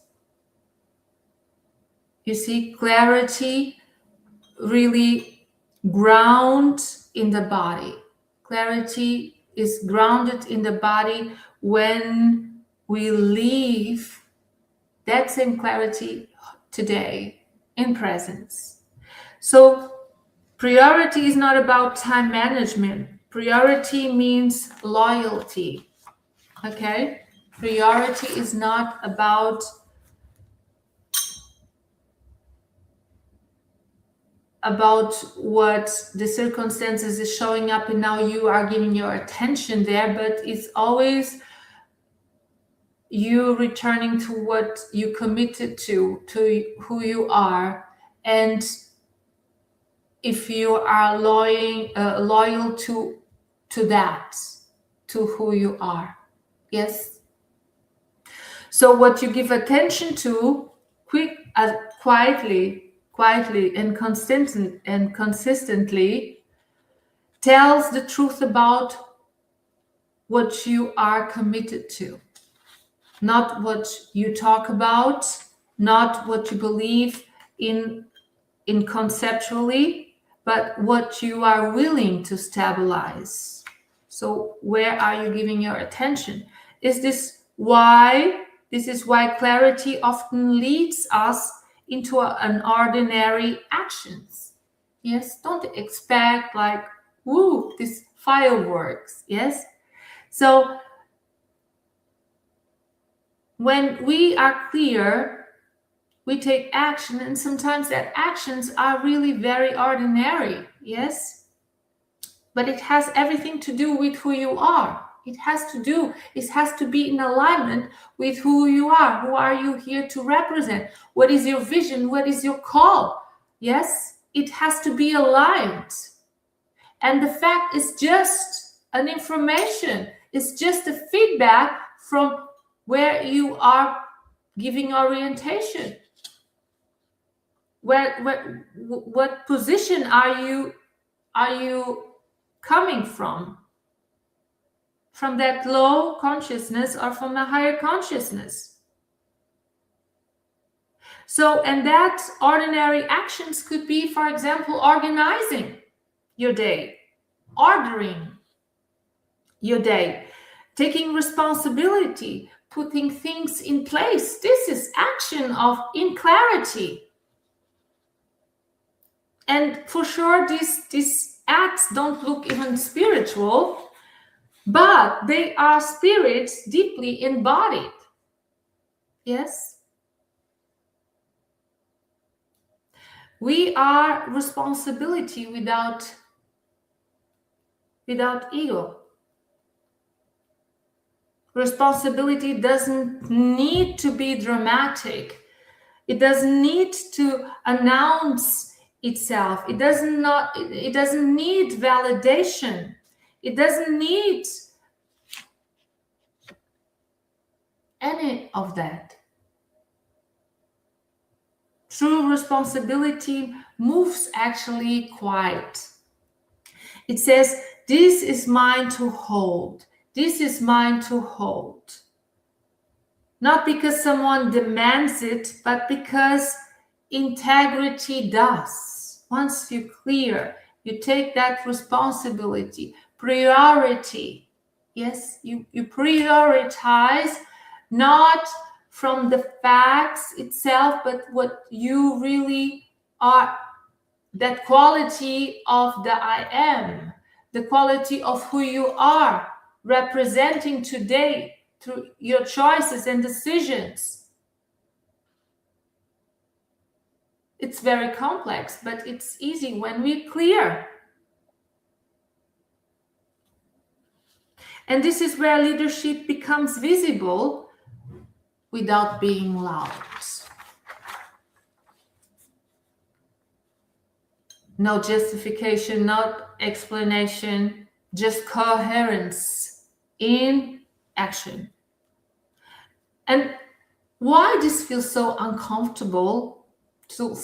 You see, clarity really ground in the body. Clarity is grounded in the body when we live that same clarity today in presence. So priority is not about time management. Priority means loyalty. Okay? Priority is not about what the circumstances is showing up and now you are giving your attention there, but it's always you returning to what you committed to who you are. And if you are loyal to that, to who you are. Yes. So what you give attention to quietly and consistently tells the truth about what you are committed to, not what you talk about, not what you believe in conceptually, but what you are willing to stabilize. So where are you giving your attention? This is why clarity often leads us into an ordinary actions. Yes, don't expect like, woo, this fireworks. Yes. So when we are clear, we take action, and sometimes that actions are really very ordinary. Yes. But it has everything to do with who you are. It has to be in alignment with who you are. Who are you here to represent? What is your vision? What is your call? Yes, it has to be aligned. And the fact is just an information. It's just a feedback from where you are giving orientation. What position are you coming from that low consciousness or from a higher consciousness? So, and that ordinary actions could be, for example, organizing your day, ordering your day, taking responsibility, putting things in place. This is action in clarity. And for sure, these acts don't look even spiritual, but they are spirits deeply embodied. Yes? We are responsibility without ego. Responsibility doesn't need to be dramatic. It doesn't need to announce itself. It doesn't need validation. It doesn't need any of that. True responsibility moves actually quiet. It says, this is mine to hold. This is mine to hold. Not because someone demands it, but because integrity does. Once you clear, you take that responsibility, priority. Yes, you prioritize not from the facts itself, but what you really are, that quality of the I am, the quality of who you are representing today through your choices and decisions. It's very complex, but it's easy when we clear. And this is where leadership becomes visible without being loud. No justification, no explanation, just coherence in action. And why this feels so uncomfortable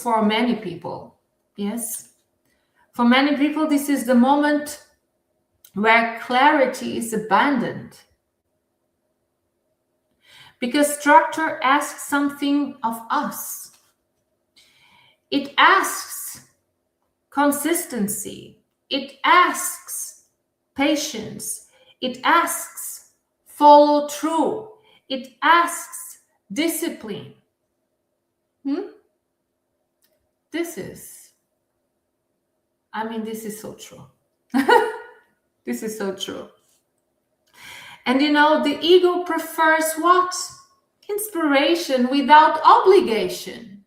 for many people? Yes, for many people, this is the moment where clarity is abandoned. Because structure asks something of us. It asks consistency. It asks patience. It asks follow through. It asks discipline. This is so true. This is so true. And the ego prefers what? Inspiration without obligation.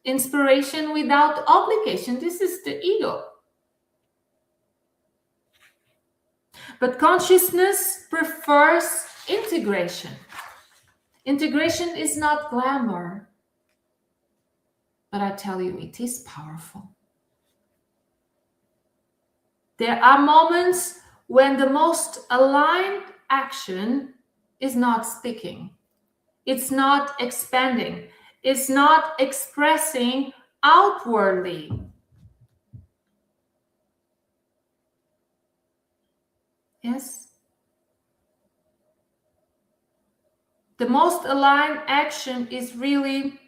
Inspiration without obligation. This is the ego. But consciousness prefers integration. Integration is not glamour. But I tell you, it is powerful. There are moments when the most aligned action is not speaking. It's not expanding. is not expressing outwardly. Yes? The most aligned action is really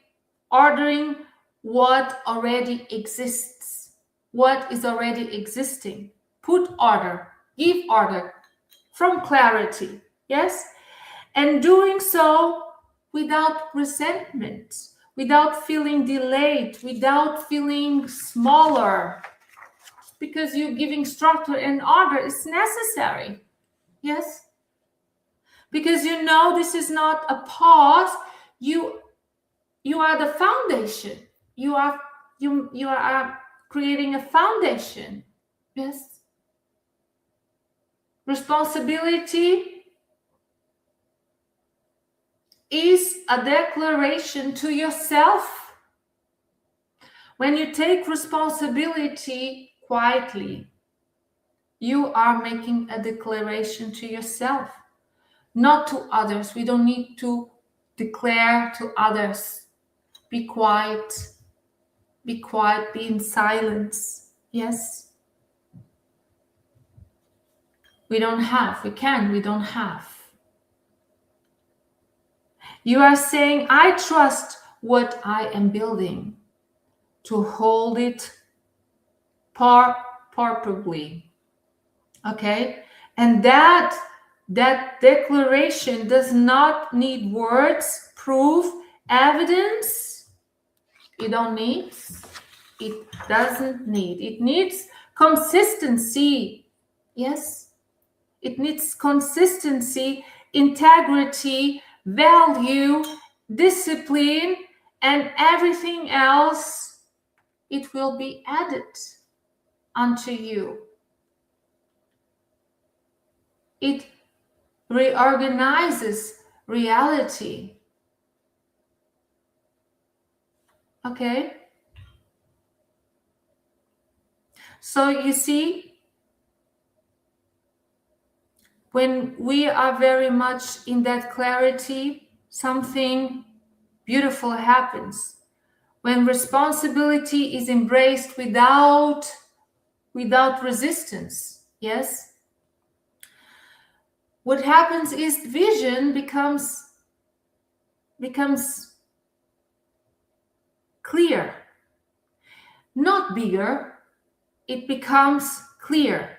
ordering what already exists, what is already existing. Put order, give order from clarity. Yes? And doing so without resentment, without feeling delayed, without feeling smaller, because you're giving structure and order is necessary. Yes? Because you know this is not a pause. You are the foundation. You are creating a foundation. Yes? Responsibility is a declaration to yourself. When you take responsibility quietly, you are making a declaration to yourself, not to others. We don't need to declare to others. Be quiet, be in silence. Yes? We don't have. You are saying, I trust what I am building to hold it purposefully. Okay? And that declaration does not need words, proof, evidence. You don't need. It doesn't need. It needs consistency. Yes? It needs consistency, integrity, value, discipline, and everything else. It will be added unto you. It reorganizes reality. Okay? So you see, when we are very much in that clarity, something beautiful happens. When responsibility is embraced without resistance, yes? What happens is vision becomes clear. Not bigger, it becomes clear.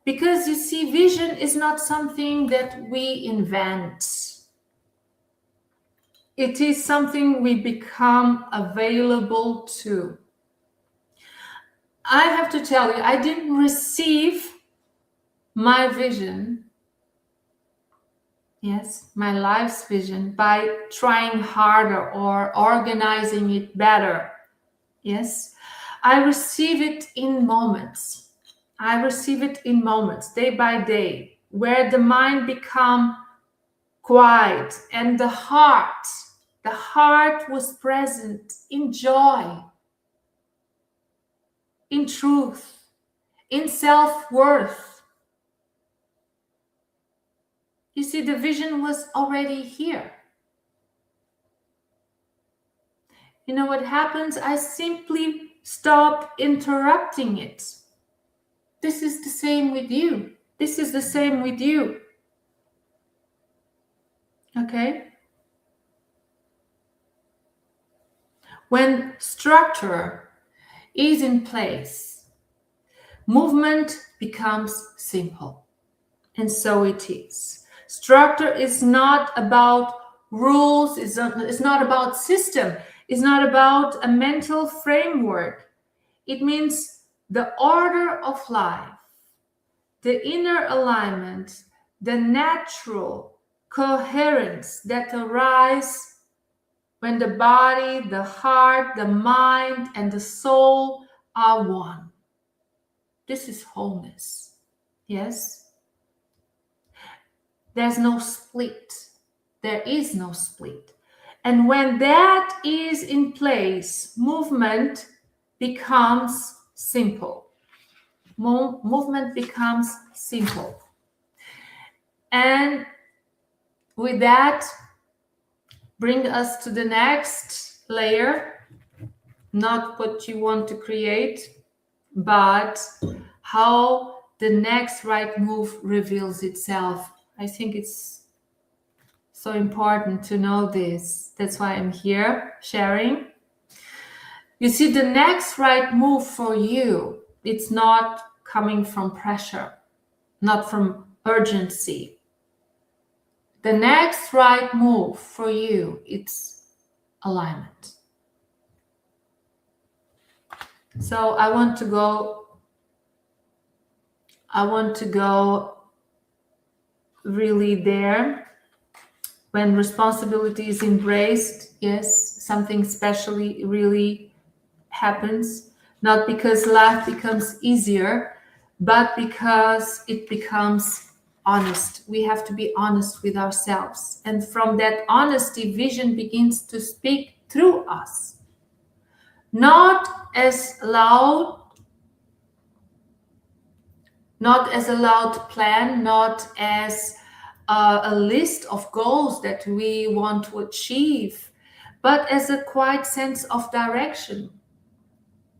Because you see, vision is not something that we invent. It is something we become available to. I have to tell you, I didn't receive my vision, yes, my life's vision, by trying harder or organizing it better. Yes, I receive it in moments. Day by day, where the mind becomes quiet and the heart was present in joy, in truth, in self-worth. You see, the vision was already here. You know what happens? I simply stop interrupting it. This is the same with you. Okay? When structure is in place, movement becomes simple. And so it is. Structure is not about rules, it's not about system, it's not about a mental framework. It means the order of life, the inner alignment, the natural coherence that arises when the body, the heart, the mind, and the soul are one. This is wholeness. Yes? There's no split. There is no split. And when that is in place, movement becomes simple. Movement becomes simple. And with that, bring us to the next layer, not what you want to create, but how the next right move reveals itself. I think it's so important to know this. That's why I'm here sharing. You see, the next right move for you, it's not coming from pressure, not from urgency. The next right move for you, it's alignment. So I want to go really there. When responsibility is embraced, yes, something specially really happens, not because life becomes easier, but because it becomes honest. We have to be honest with ourselves. And from that honesty, vision begins to speak through us. Not as loud, not as a loud plan, not as a list of goals that we want to achieve, but as a quiet sense of direction.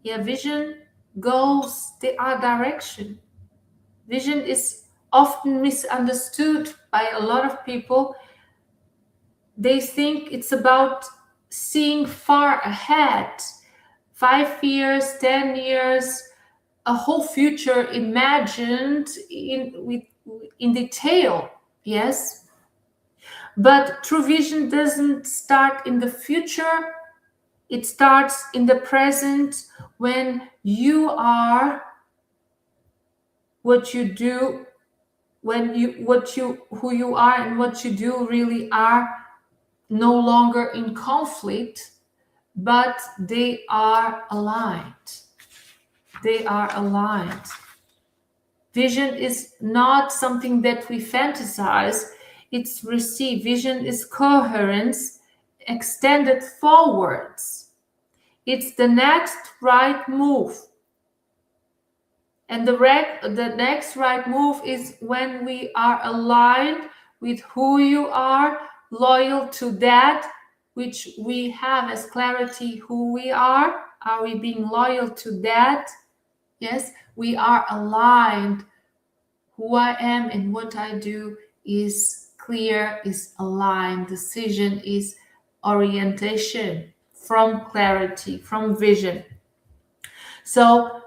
Yeah, vision, goals, they are direction. Vision is often misunderstood by a lot of people. They think it's about seeing far ahead, 5 years, 10 years, a whole future imagined in detail. Yes, but true vision doesn't start in the future. It starts in the present, when you are what you do, who you are and what you do really are no longer in conflict, but they are aligned. They are aligned. Vision is not something that we fantasize, it's received. Vision is coherence extended forwards. It's the next right move. And the next right move is when we are aligned with who you are, loyal to that which we have as clarity who we are. Are we being loyal to that? Yes, we are aligned. Who I am and what I do is clear, is aligned. Decision is orientation from clarity, from vision. So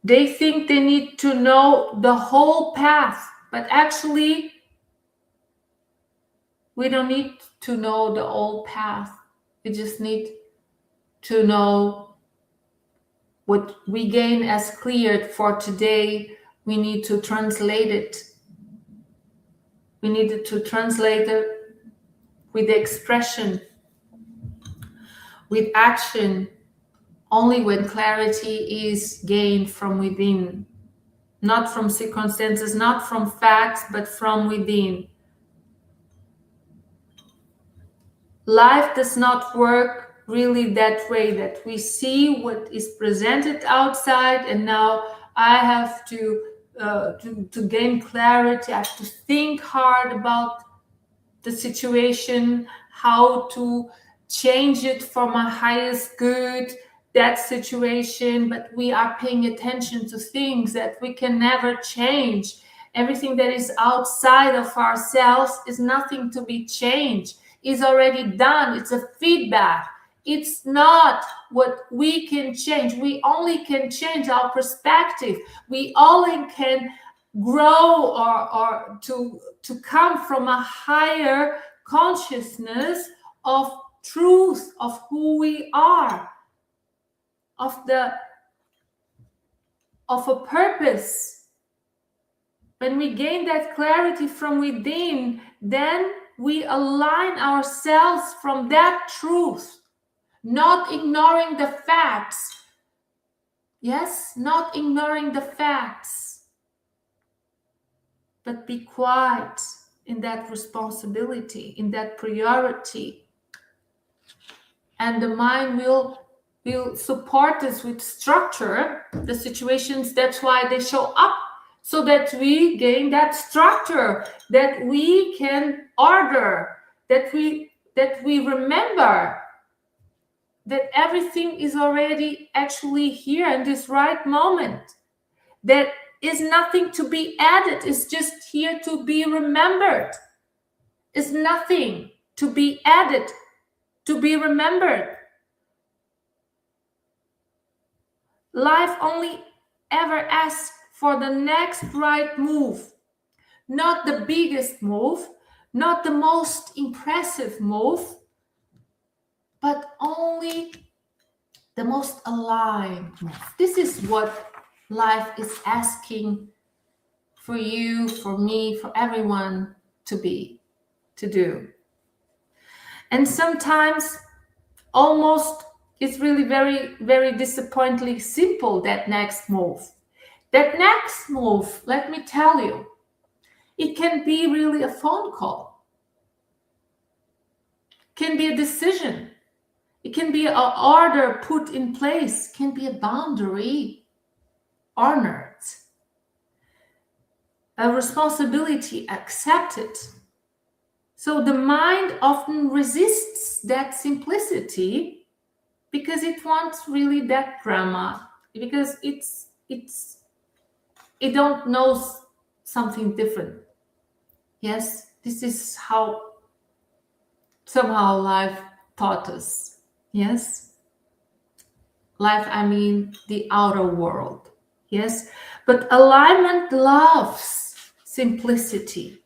they think they need to know the whole path, but actually we don't need to know the whole path. We just need to know what we gain as cleared for today. We need to translate it. We needed to translate it with expression, with action, only when clarity is gained from within, not from circumstances, not from facts, but from within. Life does not work really that way, that we see what is presented outside and now I have to gain clarity. I have to think hard about the situation, how to change it for my highest good, that situation. But we are paying attention to things that we can never change. Everything that is outside of ourselves is nothing to be changed. It's already done. It's a feedback. It's not what we can change. We only can change our perspective. We only can grow or to come from a higher consciousness of truth, of who we are, of a purpose. When we gain that clarity from within, then we align ourselves from that truth, not ignoring the facts. Yes, not ignoring the facts, but be quiet in that responsibility, in that priority. And the mind will support us with structure, the situations. That's why they show up, so that we gain that structure, that we can order, that we that we remember that everything is already actually here in this right moment. There is nothing to be added. It's just here to be remembered. It's nothing to be added, to be remembered. Life only ever asks for the next right move. Not the biggest move, not the most impressive move, but only the most aligned move. This is what life is asking for you, for me, for everyone to do. And sometimes almost it's really very, very disappointingly simple, that next move. That next move, let me tell you, it can be really a phone call. It can be a decision. It can be an order put in place. It can be a boundary honored. A responsibility accepted. So the mind often resists that simplicity because it wants really that drama, because it don't know something different. Yes, this is how somehow life taught us. Yes, life, I mean the outer world. Yes, but alignment loves simplicity.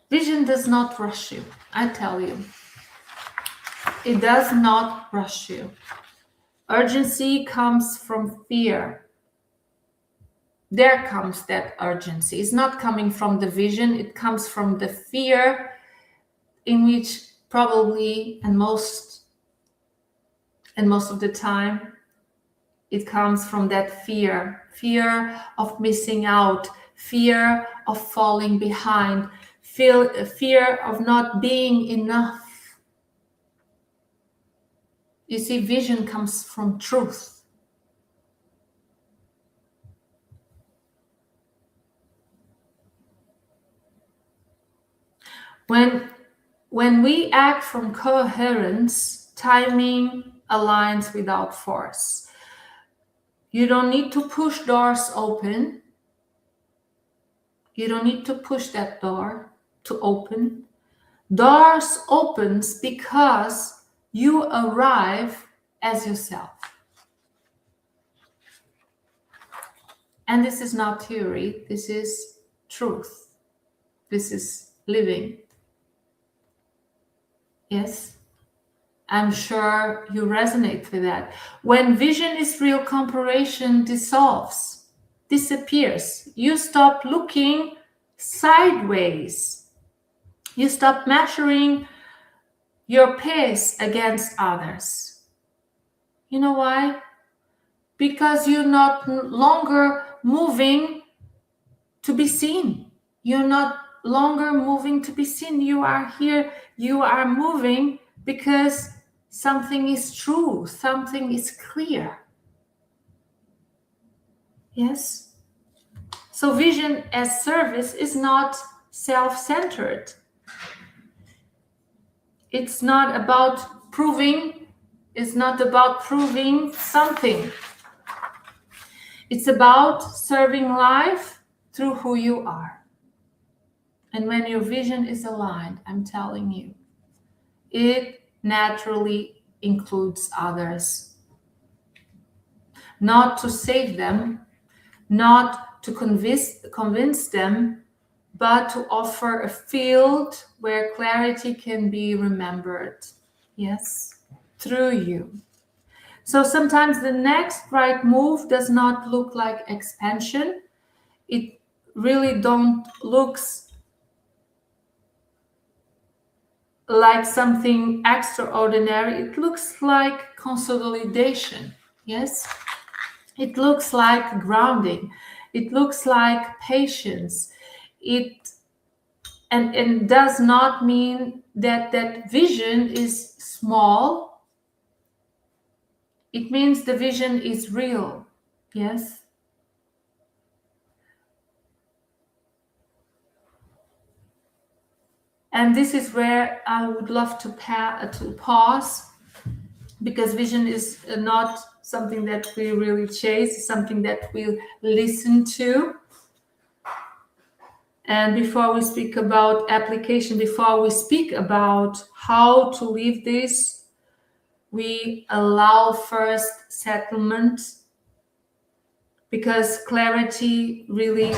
Vision does not rush you, I tell you. It does not rush you. Urgency comes from fear. There comes that urgency. It's not coming from the vision, it comes from the fear, in which probably and most of the time it comes from that fear of missing out, fear of falling behind, fear of not being enough. You see, vision comes from truth. When we act from coherence, timing aligns without force. You don't need to push doors open. You don't need to push that door to open. Doors opens because you arrive as yourself. And this is not theory, this is truth. This is living. Yes, I'm sure you resonate with that. When vision is real, comparison dissolves, disappears. You stop looking sideways. You stop measuring your pace against others. You know why? Because you're not longer moving to be seen. You're not longer moving to be seen. You are here. You are moving because something is true. Something is clear. Yes? So vision as service is not self-centered. It's not about proving. It's not about proving something. It's about serving life through who you are. And when your vision is aligned, I'm telling you, it naturally includes others. Not to save them, not to convince them, but to offer a field where clarity can be remembered. Yes, through you. So sometimes the next right move does not look like expansion. It really don't looks like something extraordinary. It looks like consolidation. Yes, it looks like grounding. It looks like patience. And does not mean that that vision is small. It means the vision is real. Yes. And this is where I would love to pause, because vision is not something that we really chase, it's something that we listen to. And before we speak about application, before we speak about how to live this, we allow first settlement, because clarity really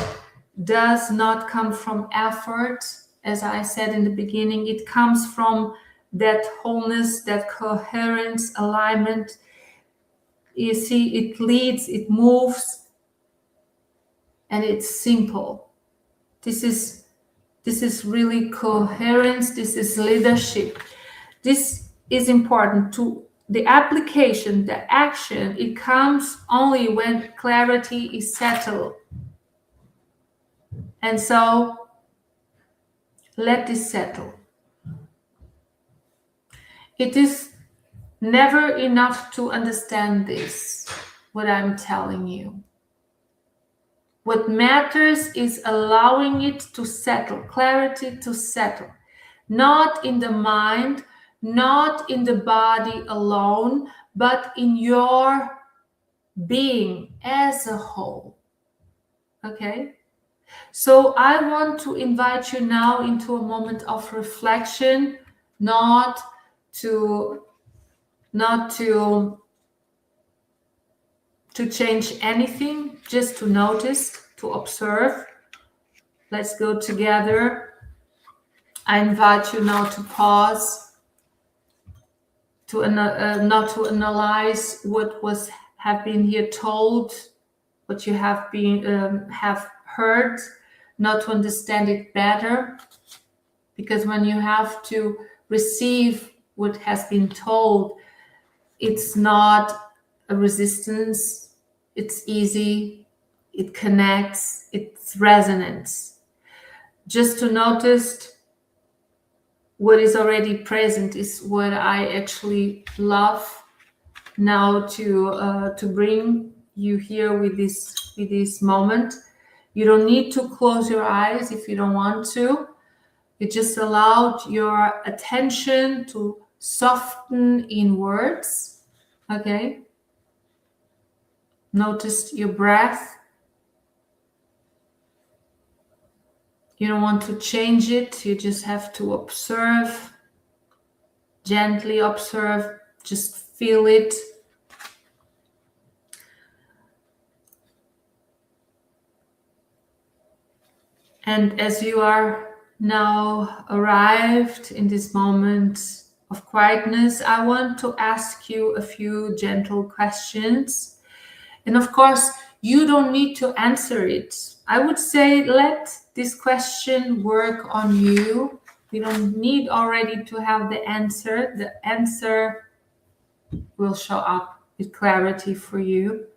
does not come from effort. As I said in the beginning, it comes from that wholeness, that coherence, alignment. You see, it leads, it moves, and it's simple. This is really coherence. This is leadership. This is important. To the application, the action, it comes only when clarity is settled. And so let this settle. It is never enough to understand this, what I'm telling you. What matters is allowing it to settle, clarity to settle. Not in the mind, not in the body alone, but in your being as a whole. Okay? So I want to invite you now into a moment of reflection, not to change anything, just to notice, to observe. Let's go together. I invite you now to pause, to not to analyze what have been here told, what you have heard, not to understand it better, because when you have to receive what has been told, it's not a resistance, it's easy, it connects, it's resonance. Just to notice what is already present is what I actually love now to bring you here with this moment. You don't need to close your eyes if you don't want to. You just allowed your attention to soften inwards. Okay? Notice your breath. You don't want to change it. You just have to observe. Gently observe. Just feel it. And as you are now arrived in this moment of quietness, I want to ask you a few gentle questions. And of course, you don't need to answer it. I would say let this question work on you. You don't need already to have the answer. The answer will show up with clarity for you.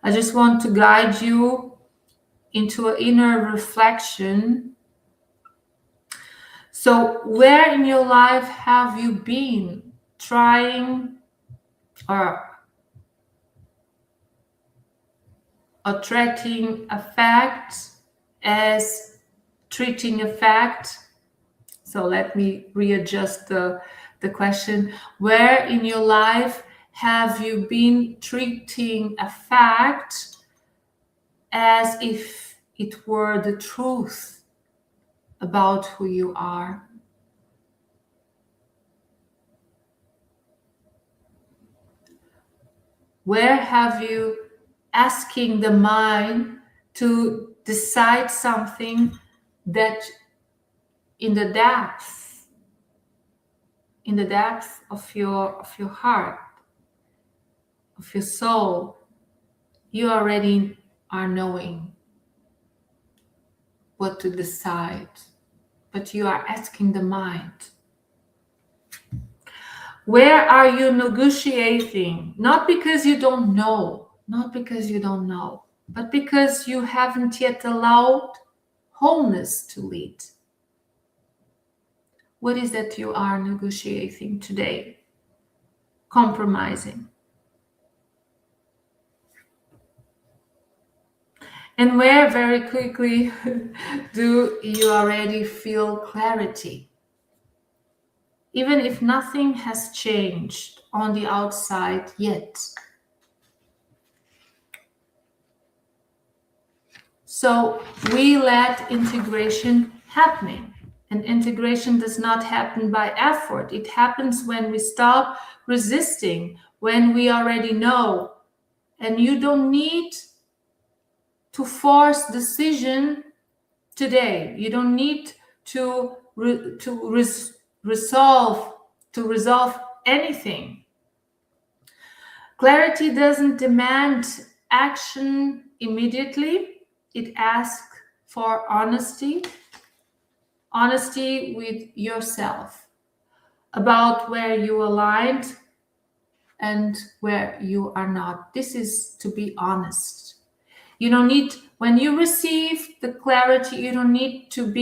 I just want to guide you into an inner reflection. So where in your life have you been trying or treating a fact as treating a fact? So let me readjust the question. Where in your life have you been treating a fact as if it were the truth about who you are? Where have you asking the mind to decide something that in the depth of your heart, of your soul, you already are knowing what to decide, but you are asking the mind. Where are you negotiating? Not because you don't know, but because you haven't yet allowed wholeness to lead. What is that you are negotiating today? Compromising. And where very quickly do you already feel clarity? Even if nothing has changed on the outside yet. So we let integration happening. And integration does not happen by effort. It happens when we stop resisting, when we already know. And you don't need to force decision today. You don't need to resolve anything. Clarity doesn't demand action immediately. It asks for honesty with yourself about where you aligned and where you are not. This is to be honest. You don't need, when you receive the clarity, you don't need to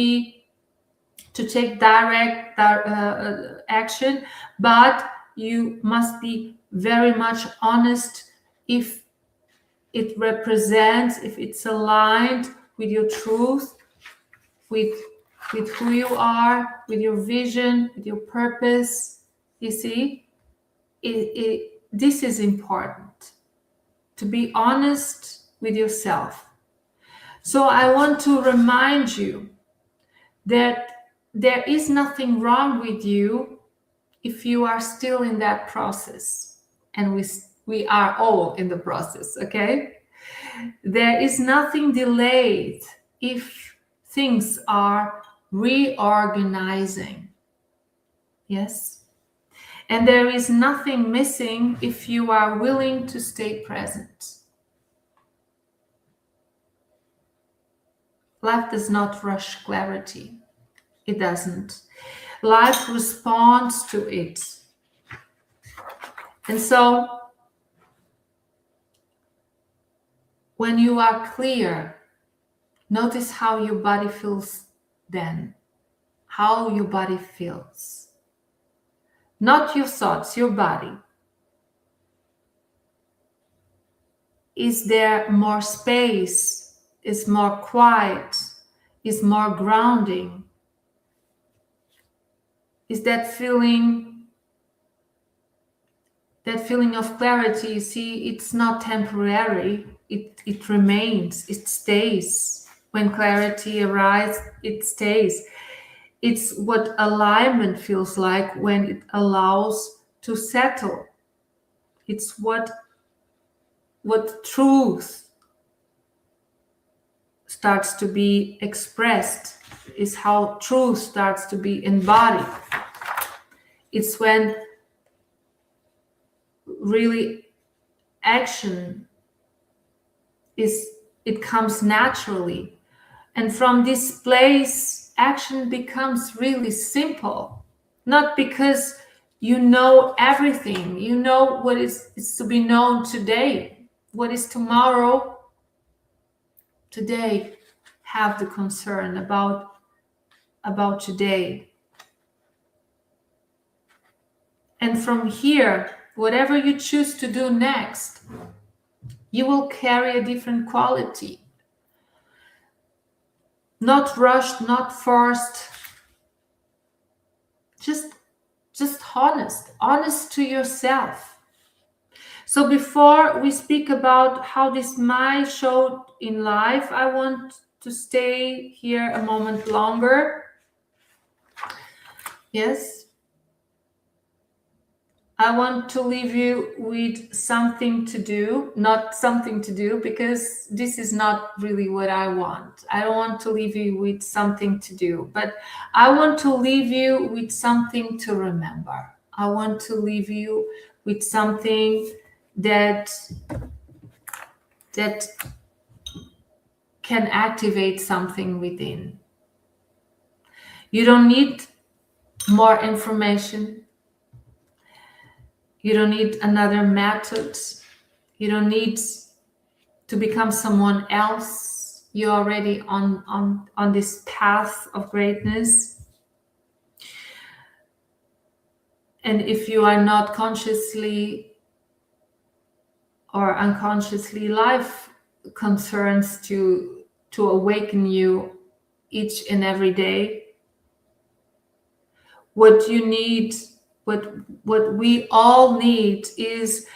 take direct action, but you must be very much honest if it represents, if it's aligned with your truth, with who you are, with your vision, with your purpose. You see, this is important, to be honest with yourself. So I want to remind you that there is nothing wrong with you if you are still in that process. And we are all in the process, okay? There is nothing delayed if things are reorganizing. Yes? And there is nothing missing if you are willing to stay present. Life does not rush clarity. It doesn't. Life responds to it. And so, when you are clear, notice how your body feels then. How your body feels. Not your thoughts, your body. Is there more space? Is more quiet? Is more grounding? Is that feeling of clarity? You see, it's not temporary. It remains. It stays. When clarity arrives, it stays. It's what alignment feels like when it allows to settle. It's what truth starts to be expressed, is how truth starts to be embodied. It's when really action it comes naturally. And from this place, action becomes really simple. Not because you know everything. You know what is to be known today. What is tomorrow? Today, have the concern about today. And from here, whatever you choose to do next, you will carry a different quality. Not rushed, not forced. Just honest to yourself. So before we speak about how this might show in life, I want to stay here a moment longer. Yes. I want to leave you with something to do, not something to do, because this is not really what I want. I don't want to leave you with something to do, but I want to leave you with something to remember. I want to leave you with something that can activate something within. You don't need more information. You don't need another method. You don't need to become someone else. You're already on this path of greatness. And if you are not consciously or unconsciously, life concerns to awaken you each and every day. What you need, what we all need, is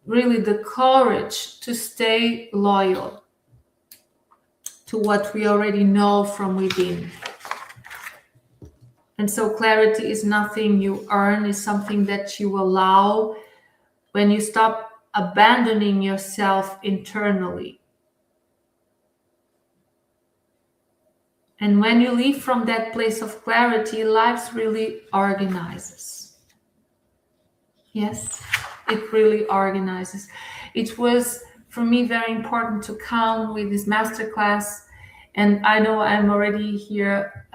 really the courage to stay loyal to what we already know from within. And so clarity is nothing you earn, it's something that you allow when you stop abandoning yourself internally. And when you leave from that place of clarity, life really organizes. Yes, it really organizes. It was, for me, very important to come with this masterclass. And I know I'm already here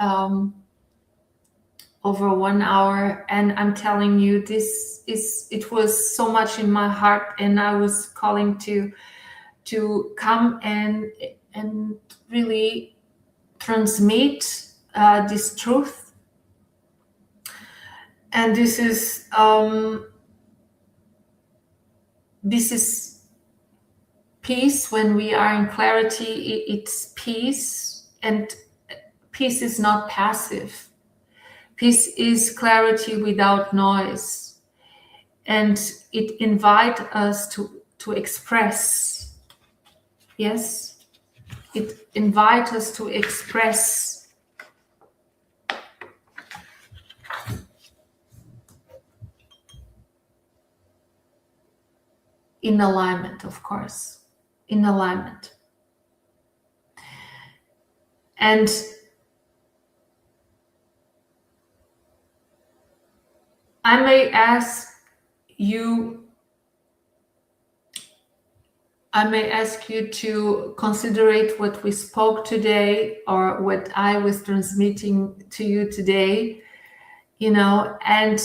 over 1 hour, and I'm telling you, it was so much in my heart, and I was calling to come and really transmit this truth. And this is peace. When we are in clarity, it's peace, and peace is not passive. Peace is clarity without noise, and it invites us to express. Yes, it invites us to express. In alignment, of course, in alignment. And I may ask you to consider what we spoke today, or what I was transmitting to you today, and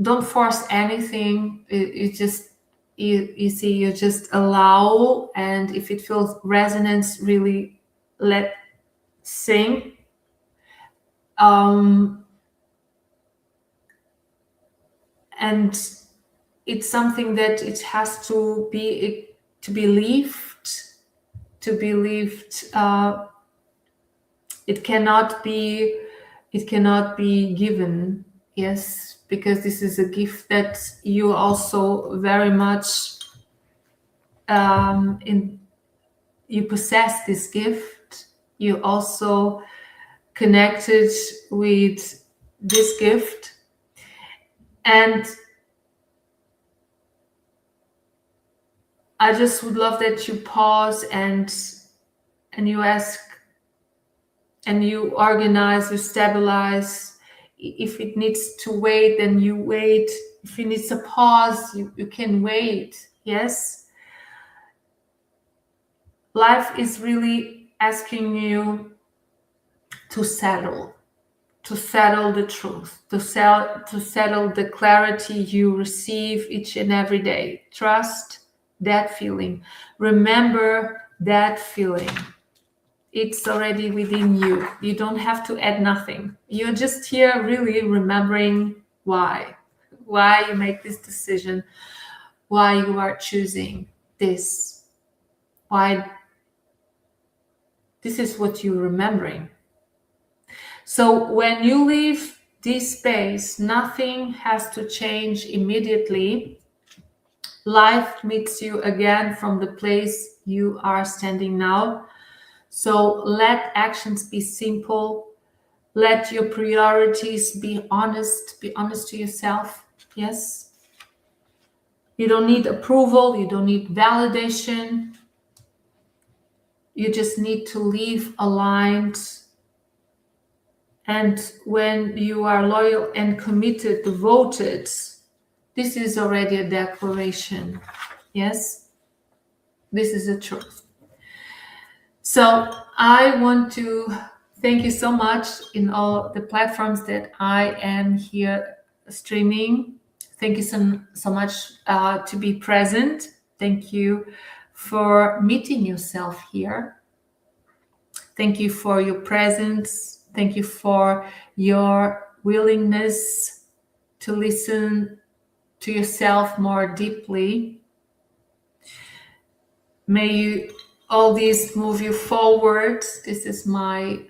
don't force anything. You just allow, and if it feels resonance, really let sing. And it's something that it has to be lived. It cannot be given. Yes, because this is a gift that you also very much you possess this gift. You also connected with this gift, and I just would love that you pause and you ask, and you organize, you stabilize. If it needs to wait, then you wait. If it needs a pause, you can wait. Yes. Life is really asking you to settle the truth, to settle the clarity you receive each and every day. Trust that feeling. Remember that feeling. It's already within you. You don't have to add nothing. You're just here really remembering why you make this decision, why you are choosing this, why this is what you're remembering. So when you leave this space, nothing has to change immediately. Life meets you again from the place you are standing now. So let actions be simple. Let your priorities be honest. Be honest to yourself. Yes. You don't need approval. You don't need validation. You just need to live aligned. And when you are loyal and committed, devoted, this is already a declaration. Yes, this is the truth. So I want to thank you so much in all the platforms that I am here streaming. Thank you so much to be present. Thank you for meeting yourself here. Thank you for your presence. Thank you for your willingness to listen to yourself more deeply. May you all these move you forward. This is my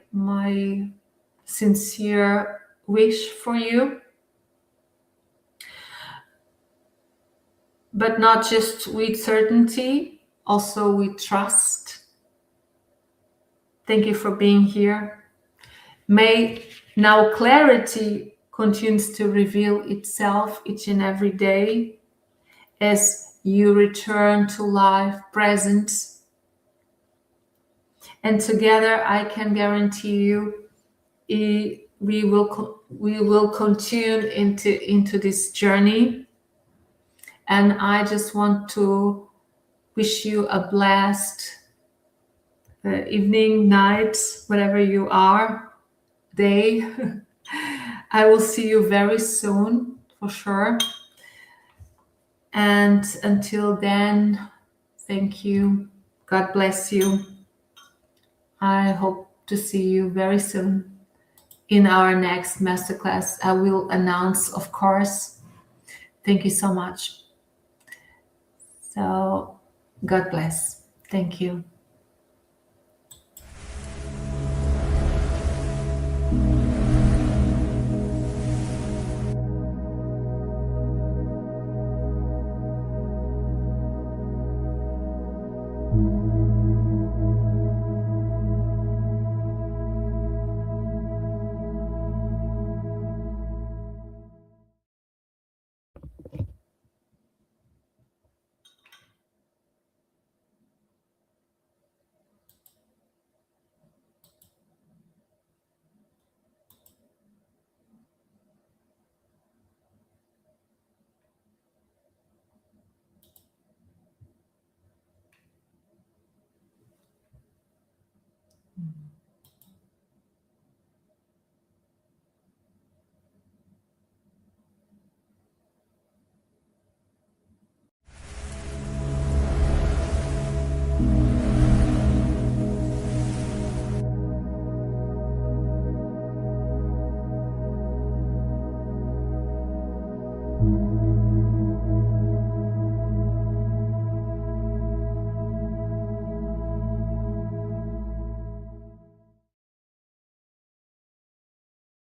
sincere wish for you, but not just with certainty, also with trust. Thank you for being here. May now clarity continues to reveal itself each and every day as you return to life present. And together, I can guarantee you, we will continue into this journey. And I just want to wish you a blessed evening, night, whatever you are, day. I will see you very soon, for sure. And until then, thank you. God bless you. I hope to see you very soon in our next masterclass. I will announce, of course. Thank you so much. So, God bless. Thank you.